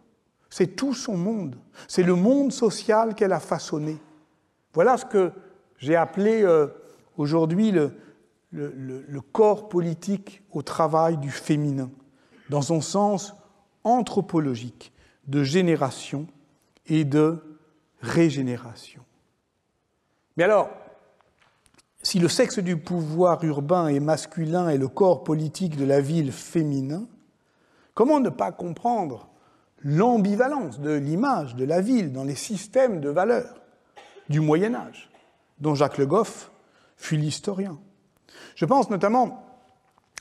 A: C'est tout son monde. C'est le monde social qu'elle a façonné. Voilà ce que j'ai appelé aujourd'hui le corps politique au travail du féminin, dans son sens anthropologique, de génération et de régénération. Mais alors, si le sexe du pouvoir urbain est masculin et le corps politique de la ville féminin, comment ne pas comprendre l'ambivalence de l'image de la ville dans les systèmes de valeurs du Moyen-Âge, dont Jacques Le Goff fut l'historien. Je pense notamment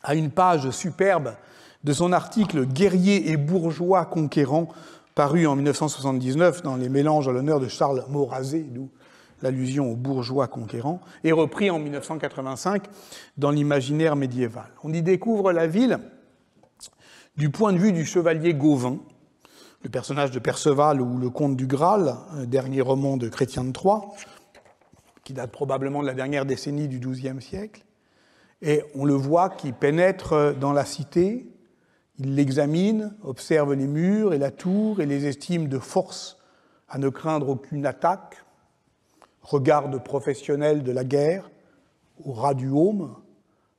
A: à une page superbe de son article « Guerriers et bourgeois conquérants » paru en 1979 dans les Mélanges à l'honneur de Charles Maurrazé, d'où l'allusion aux bourgeois conquérants, et repris en 1985 dans l'imaginaire médiéval. On y découvre la ville du point de vue du chevalier Gauvin, le personnage de Perceval ou le Comte du Graal, un dernier roman de Chrétien de Troyes, qui date probablement de la dernière décennie du XIIe siècle. Et on le voit qui pénètre dans la cité, il l'examine, observe les murs et la tour et les estime de force à ne craindre aucune attaque, regard de professionnel de la guerre, au ras du haume,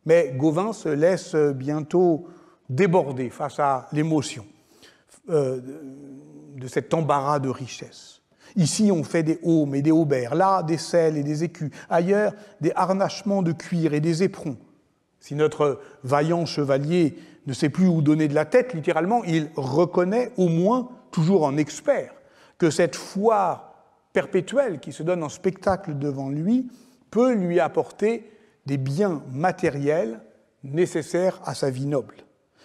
A: mais Gauvin se laisse bientôt déborder face à l'émotion de cet embarras de richesse. Ici, on fait des aumes et des haubers, là, des selles et des écus, ailleurs, des harnachements de cuir et des éperons. Si notre vaillant chevalier ne sait plus où donner de la tête, littéralement, il reconnaît au moins, toujours en expert, que cette foire perpétuelle qui se donne en spectacle devant lui peut lui apporter des biens matériels nécessaires à sa vie noble.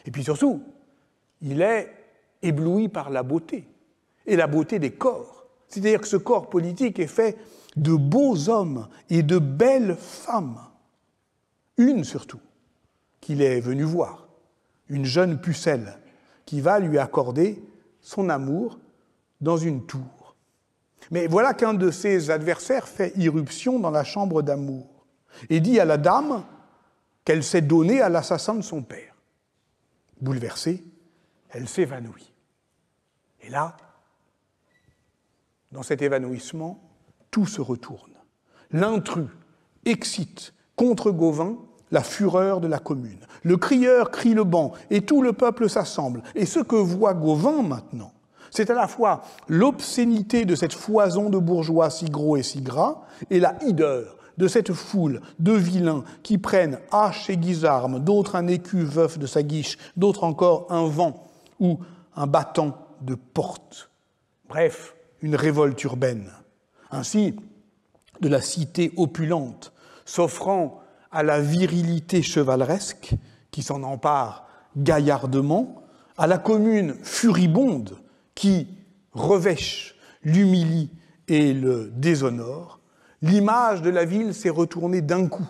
A: Et puis surtout, il est ébloui par la beauté, et la beauté des corps. C'est-à-dire que ce corps politique est fait de beaux hommes et de belles femmes. Une surtout, qu'il est venu voir, une jeune pucelle, qui va lui accorder son amour dans une tour. Mais voilà qu'un de ses adversaires fait irruption dans la chambre d'amour et dit à la dame qu'elle s'est donnée à l'assassin de son père. Bouleversée, elle s'évanouit. Et là, dans cet évanouissement, tout se retourne. L'intrus excite contre Gauvin la fureur de la commune. Le crieur crie le ban, et tout le peuple s'assemble. Et ce que voit Gauvin maintenant, c'est à la fois l'obscénité de cette foison de bourgeois si gros et si gras, et la hideur de cette foule de vilains qui prennent hache et guisarme, d'autres un écu veuf de sa guiche, d'autres encore un vent ou un battant de porte. Bref, une révolte urbaine. Ainsi, de la cité opulente, s'offrant à la virilité chevaleresque, qui s'en empare gaillardement, à la commune furibonde, qui revêche, l'humilie et le déshonore, l'image de la ville s'est retournée d'un coup.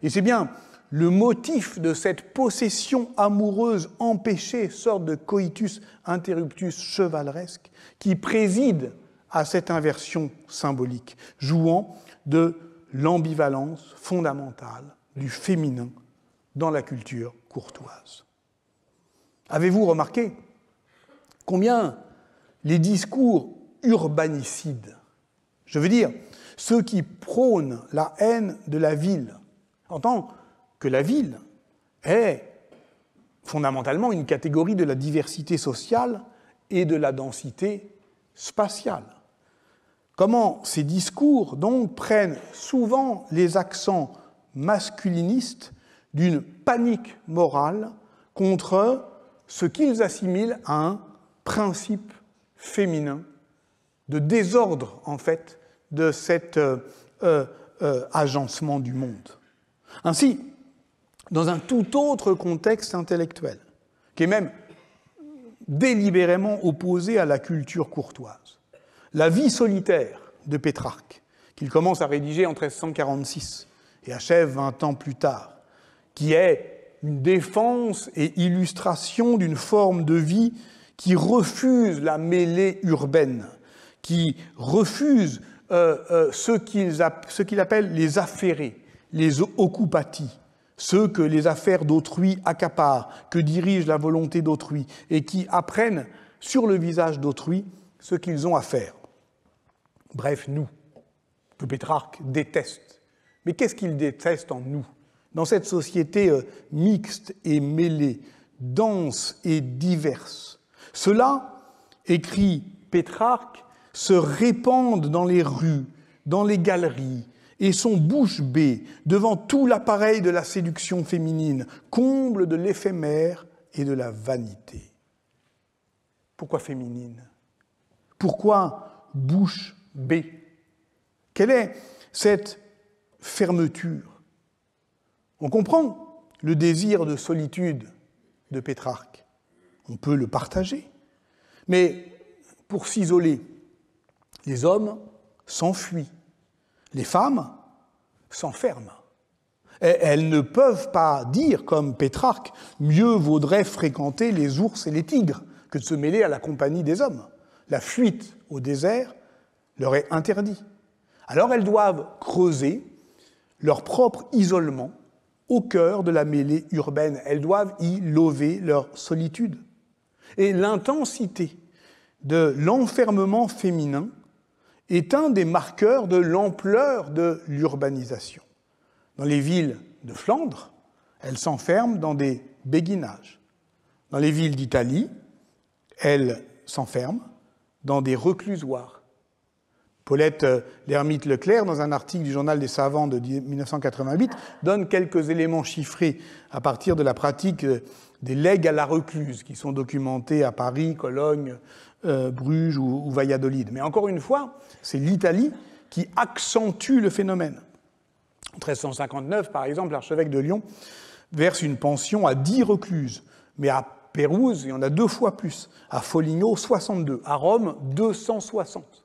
A: Et c'est bien le motif de cette possession amoureuse empêchée, sorte de coitus interruptus chevaleresque, qui préside à cette inversion symbolique, jouant de l'ambivalence fondamentale du féminin dans la culture courtoise. Avez-vous remarqué combien les discours urbanicides, je veux dire ceux qui prônent la haine de la ville, en tant que la ville est fondamentalement une catégorie de la diversité sociale et de la densité spatiale. Comment ces discours, donc, prennent souvent les accents masculinistes d'une panique morale contre ce qu'ils assimilent à un principe féminin de désordre, en fait, de cet agencement du monde. Ainsi, dans un tout autre contexte intellectuel, qui est même délibérément opposé à la culture courtoise, la vie solitaire de Pétrarque, qu'il commence à rédiger en 1346 et achève 20 ans plus tard, qui est une défense et illustration d'une forme de vie qui refuse la mêlée urbaine, qui refuse ce qu'il appelle les affairés, les occupati, ceux que les affaires d'autrui accaparent, que dirige la volonté d'autrui, et qui apprennent sur le visage d'autrui ce qu'ils ont à faire. Bref, nous, que Pétrarque déteste. Mais qu'est-ce qu'il déteste en nous? Dans cette société mixte et mêlée, dense et diverse, cela écrit Pétrarque, se répandent dans les rues, dans les galeries, et sont bouche bée devant tout l'appareil de la séduction féminine, comble de l'éphémère et de la vanité. Pourquoi féminine? Pourquoi bouche bée? Quelle est cette fermeture? On comprend le désir de solitude de Pétrarque. On peut le partager. Mais pour s'isoler, les hommes s'enfuient. Les femmes s'enferment. Elles ne peuvent pas dire, comme Pétrarque, mieux vaudrait fréquenter les ours et les tigres que de se mêler à la compagnie des hommes. La fuite au désert leur est interdite. Alors elles doivent creuser leur propre isolement au cœur de la mêlée urbaine. Elles doivent y lover leur solitude. Et l'intensité de l'enfermement féminin est un des marqueurs de l'ampleur de l'urbanisation. Dans les villes de Flandre, elles s'enferment dans des béguinages. Dans les villes d'Italie, elles s'enferment dans des reclusoires. Paulette l'Hermite Leclerc, dans un article du Journal des Savants de 1988, donne quelques éléments chiffrés à partir de la pratique des legs à la recluse, qui sont documentés à Paris, Cologne, Bruges ou Valladolid. Mais encore une fois, c'est l'Italie qui accentue le phénomène. En 1359, par exemple, l'archevêque de Lyon verse une pension à 10 recluses, mais à Pérouse, il y en a 2 fois plus, à Foligno, 62, à Rome, 260.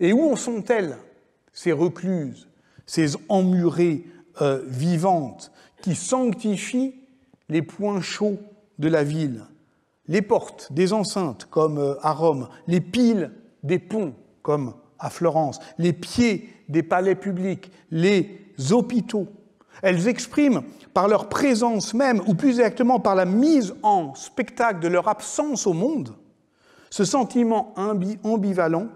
A: Et où en sont-elles, ces recluses, ces emmurées vivantes qui sanctifient les points chauds de la ville, les portes des enceintes, comme à Rome, les piles des ponts, comme à Florence, les pieds des palais publics, les hôpitaux? Elles expriment par leur présence même, ou plus exactement par la mise en spectacle de leur absence au monde, ce sentiment ambivalent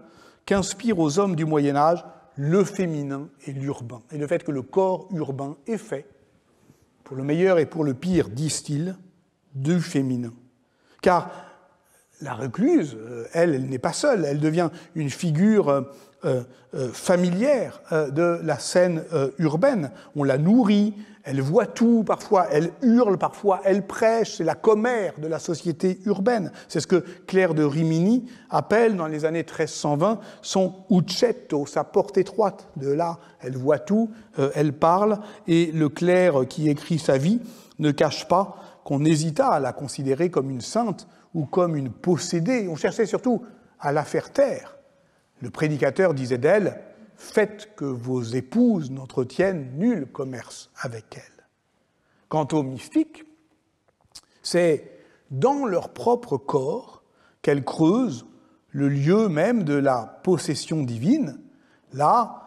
A: qu'inspire aux hommes du Moyen-Âge le féminin et l'urbain, et le fait que le corps urbain est fait, pour le meilleur et pour le pire, disent-ils, du féminin. Car la recluse, elle n'est pas seule, elle devient une figure familière de la scène urbaine. On la nourrit, elle voit tout, parfois elle hurle, parfois elle prêche, c'est la commère de la société urbaine. C'est ce que Claire de Rimini appelle dans les années 1320 son uccetto, sa porte étroite. De là, elle voit tout, elle parle, et le clerc qui écrit sa vie ne cache pas qu'on hésita à la considérer comme une sainte ou comme une possédée. On cherchait surtout à la faire taire. Le prédicateur disait d'elle « Faites que vos épouses n'entretiennent nul commerce avec elles ». Quant aux mystiques, c'est dans leur propre corps qu'elles creusent le lieu même de la possession divine, là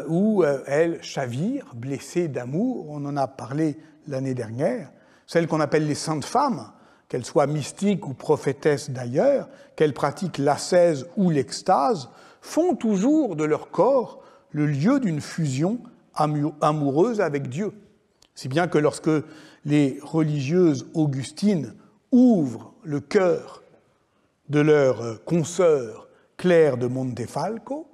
A: où elles chavirent, blessées d'amour. On en a parlé l'année dernière. Celles qu'on appelle les saintes femmes, qu'elles soient mystiques ou prophétesses d'ailleurs, qu'elles pratiquent l'ascèse ou l'extase, font toujours de leur corps le lieu d'une fusion amoureuse avec Dieu. Si bien que lorsque les religieuses augustines ouvrent le cœur de leur consoeur Claire de Montefalco,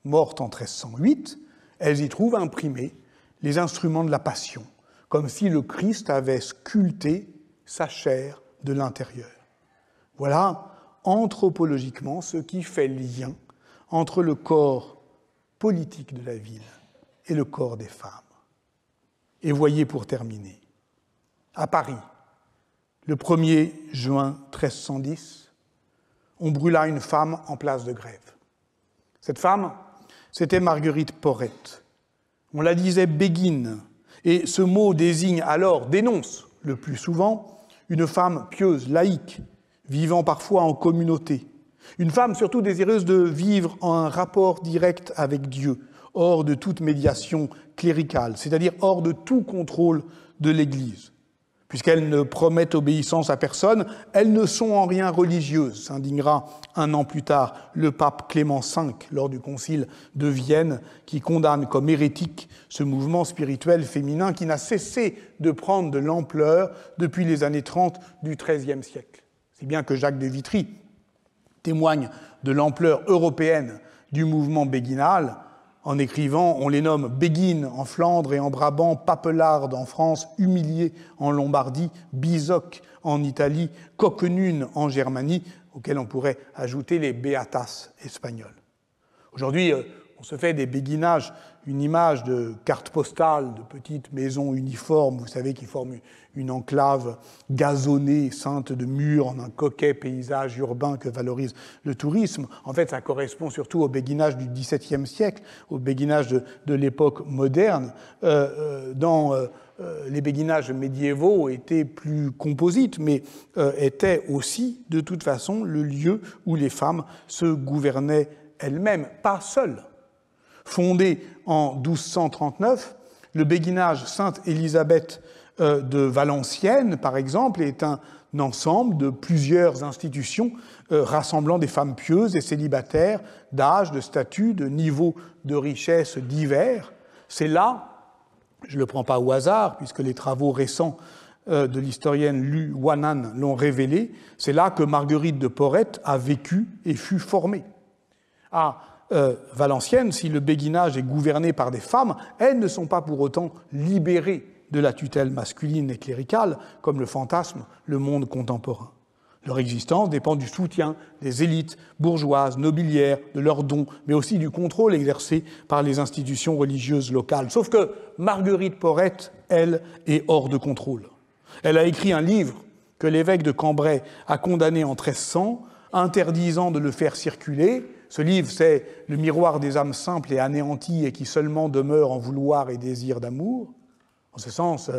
A: morte en 1308, elles y trouvent imprimés les instruments de la passion, comme si le Christ avait sculpté sa chair de l'intérieur. Voilà, anthropologiquement, ce qui fait lien entre le corps politique de la ville et le corps des femmes. Et voyez pour terminer, à Paris, le 1er juin 1310, on brûla une femme en place de Grève. Cette femme, c'était Marguerite Porrette. On la disait béguine, et ce mot dénonce le plus souvent une femme pieuse, laïque, vivant parfois en communauté. Une femme surtout désireuse de vivre en un rapport direct avec Dieu, hors de toute médiation cléricale, c'est-à-dire hors de tout contrôle de l'Église. Puisqu'elles ne promettent obéissance à personne, elles ne sont en rien religieuses, s'indignera un an plus tard le pape Clément V lors du concile de Vienne, qui condamne comme hérétique ce mouvement spirituel féminin qui n'a cessé de prendre de l'ampleur depuis les années 30 du XIIIe siècle. Si bien que Jacques de Vitry, témoignent de l'ampleur européenne du mouvement béguinal. En écrivant, on les nomme Béguines en Flandre et en Brabant, Papelardes en France, Humiliés en Lombardie, Bisoc en Italie, Coquenune en Germanie, auxquels on pourrait ajouter les Beatas espagnols. Aujourd'hui, on se fait des béguinages, une image de carte postale, de petites maisons uniformes, vous savez, qui forment une enclave gazonnée, ceinte de murs, en un coquet paysage urbain que valorise le tourisme. En fait, ça correspond surtout au béguinage du XVIIe siècle, au béguinage de l'époque moderne. Les béguinages médiévaux étaient plus composites, mais étaient aussi, de toute façon, le lieu où les femmes se gouvernaient elles-mêmes, pas seules. Fondé en 1239, le béguinage Sainte-Élisabeth de Valenciennes, par exemple, est un ensemble de plusieurs institutions rassemblant des femmes pieuses et célibataires d'âge, de statut, de niveau de richesse divers. C'est là, je ne le prends pas au hasard, puisque les travaux récents de l'historienne Lu Wanan l'ont révélé, c'est là que Marguerite de Porrette a vécu et fut formée. À Valenciennes, si le béguinage est gouverné par des femmes, elles ne sont pas pour autant libérées de la tutelle masculine et cléricale, comme le fantasme le monde contemporain. Leur existence dépend du soutien des élites bourgeoises, nobiliaires, de leurs dons, mais aussi du contrôle exercé par les institutions religieuses locales. Sauf que Marguerite Porrette, elle, est hors de contrôle. Elle a écrit un livre que l'évêque de Cambrai a condamné en 1300, interdisant de le faire circuler. Ce livre, c'est « Le miroir des âmes simples et anéanties et qui seulement demeurent en vouloir et désir d'amour ». En ce sens,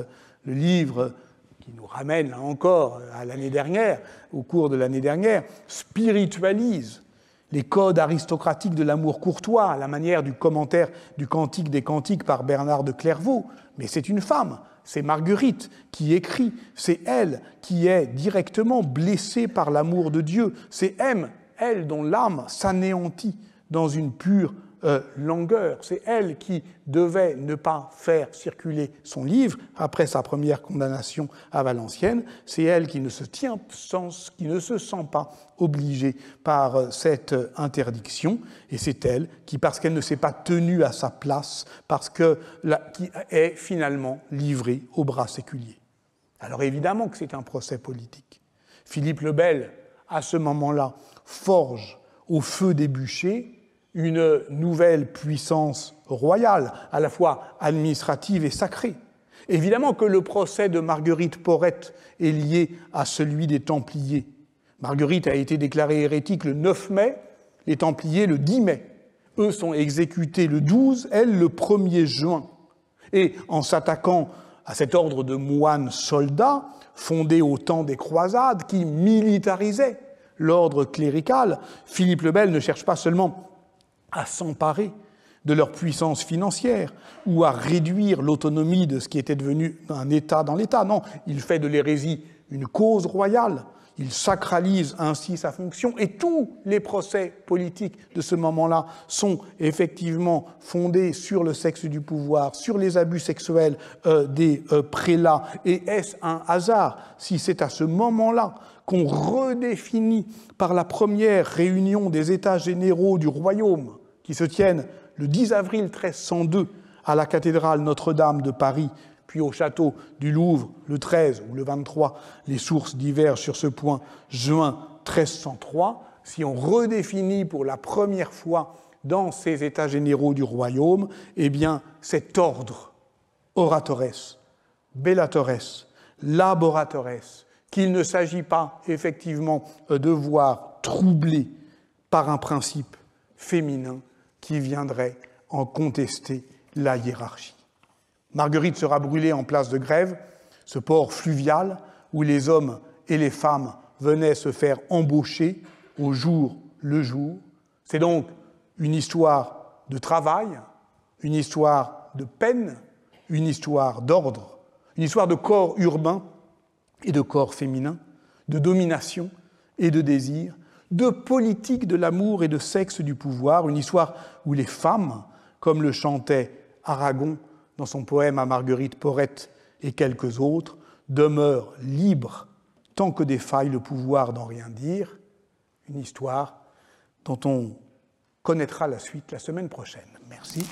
A: le livre qui nous ramène là encore à l'année dernière, au cours de l'année dernière, spiritualise les codes aristocratiques de l'amour courtois, à la manière du commentaire du Cantique des Cantiques par Bernard de Clairvaux. Mais c'est une femme, c'est Marguerite qui écrit, c'est elle qui est directement blessée par l'amour de Dieu, c'est elle dont l'âme s'anéantit dans une pure langueur. C'est elle qui devait ne pas faire circuler son livre après sa première condamnation à Valenciennes. C'est elle qui ne se sent pas obligée par cette interdiction. Et c'est elle qui, parce qu'elle ne s'est pas tenue à sa place, qui est finalement livrée au bras séculier. Alors évidemment que c'est un procès politique. Philippe le Bel, à ce moment-là, forge au feu des bûchers une nouvelle puissance royale, à la fois administrative et sacrée. Évidemment que le procès de Marguerite Porrette est lié à celui des Templiers. Marguerite a été déclarée hérétique le 9 mai, les Templiers le 10 mai. Eux sont exécutés le 12, elle le 1er juin. Et en s'attaquant à cet ordre de moines soldats, fondé au temps des croisades, qui militarisait l'ordre clérical, Philippe le Bel ne cherche pas seulement à s'emparer de leur puissance financière ou à réduire l'autonomie de ce qui était devenu un État dans l'État. Non, il fait de l'hérésie une cause royale, il sacralise ainsi sa fonction, et tous les procès politiques de ce moment-là sont effectivement fondés sur le sexe du pouvoir, sur les abus sexuels des prélats. Et est-ce un hasard si c'est à ce moment-là qu'on redéfinit par la première réunion des États généraux du royaume, qui se tiennent le 10 avril 1302 à la cathédrale Notre-Dame de Paris, puis au château du Louvre le 13 ou le 23, les sources divergent sur ce point, juin 1303, si on redéfinit pour la première fois dans ces États généraux du royaume, eh bien cet ordre oratores, bellatores, laboratores, qu'il ne s'agit pas effectivement de voir troublé par un principe féminin qui viendrait en contester la hiérarchie. Marguerite sera brûlée en place de Grève, ce port fluvial où les hommes et les femmes venaient se faire embaucher au jour le jour. C'est donc une histoire de travail, une histoire de peine, une histoire d'ordre, une histoire de corps urbain et de corps féminin, de domination et de désir, de politique de l'amour et de sexe du pouvoir, une histoire où les femmes, comme le chantait Aragon dans son poème à Marguerite Porrette et quelques autres, demeurent libres tant que défaille le pouvoir d'en rien dire, une histoire dont on connaîtra la suite la semaine prochaine. Merci.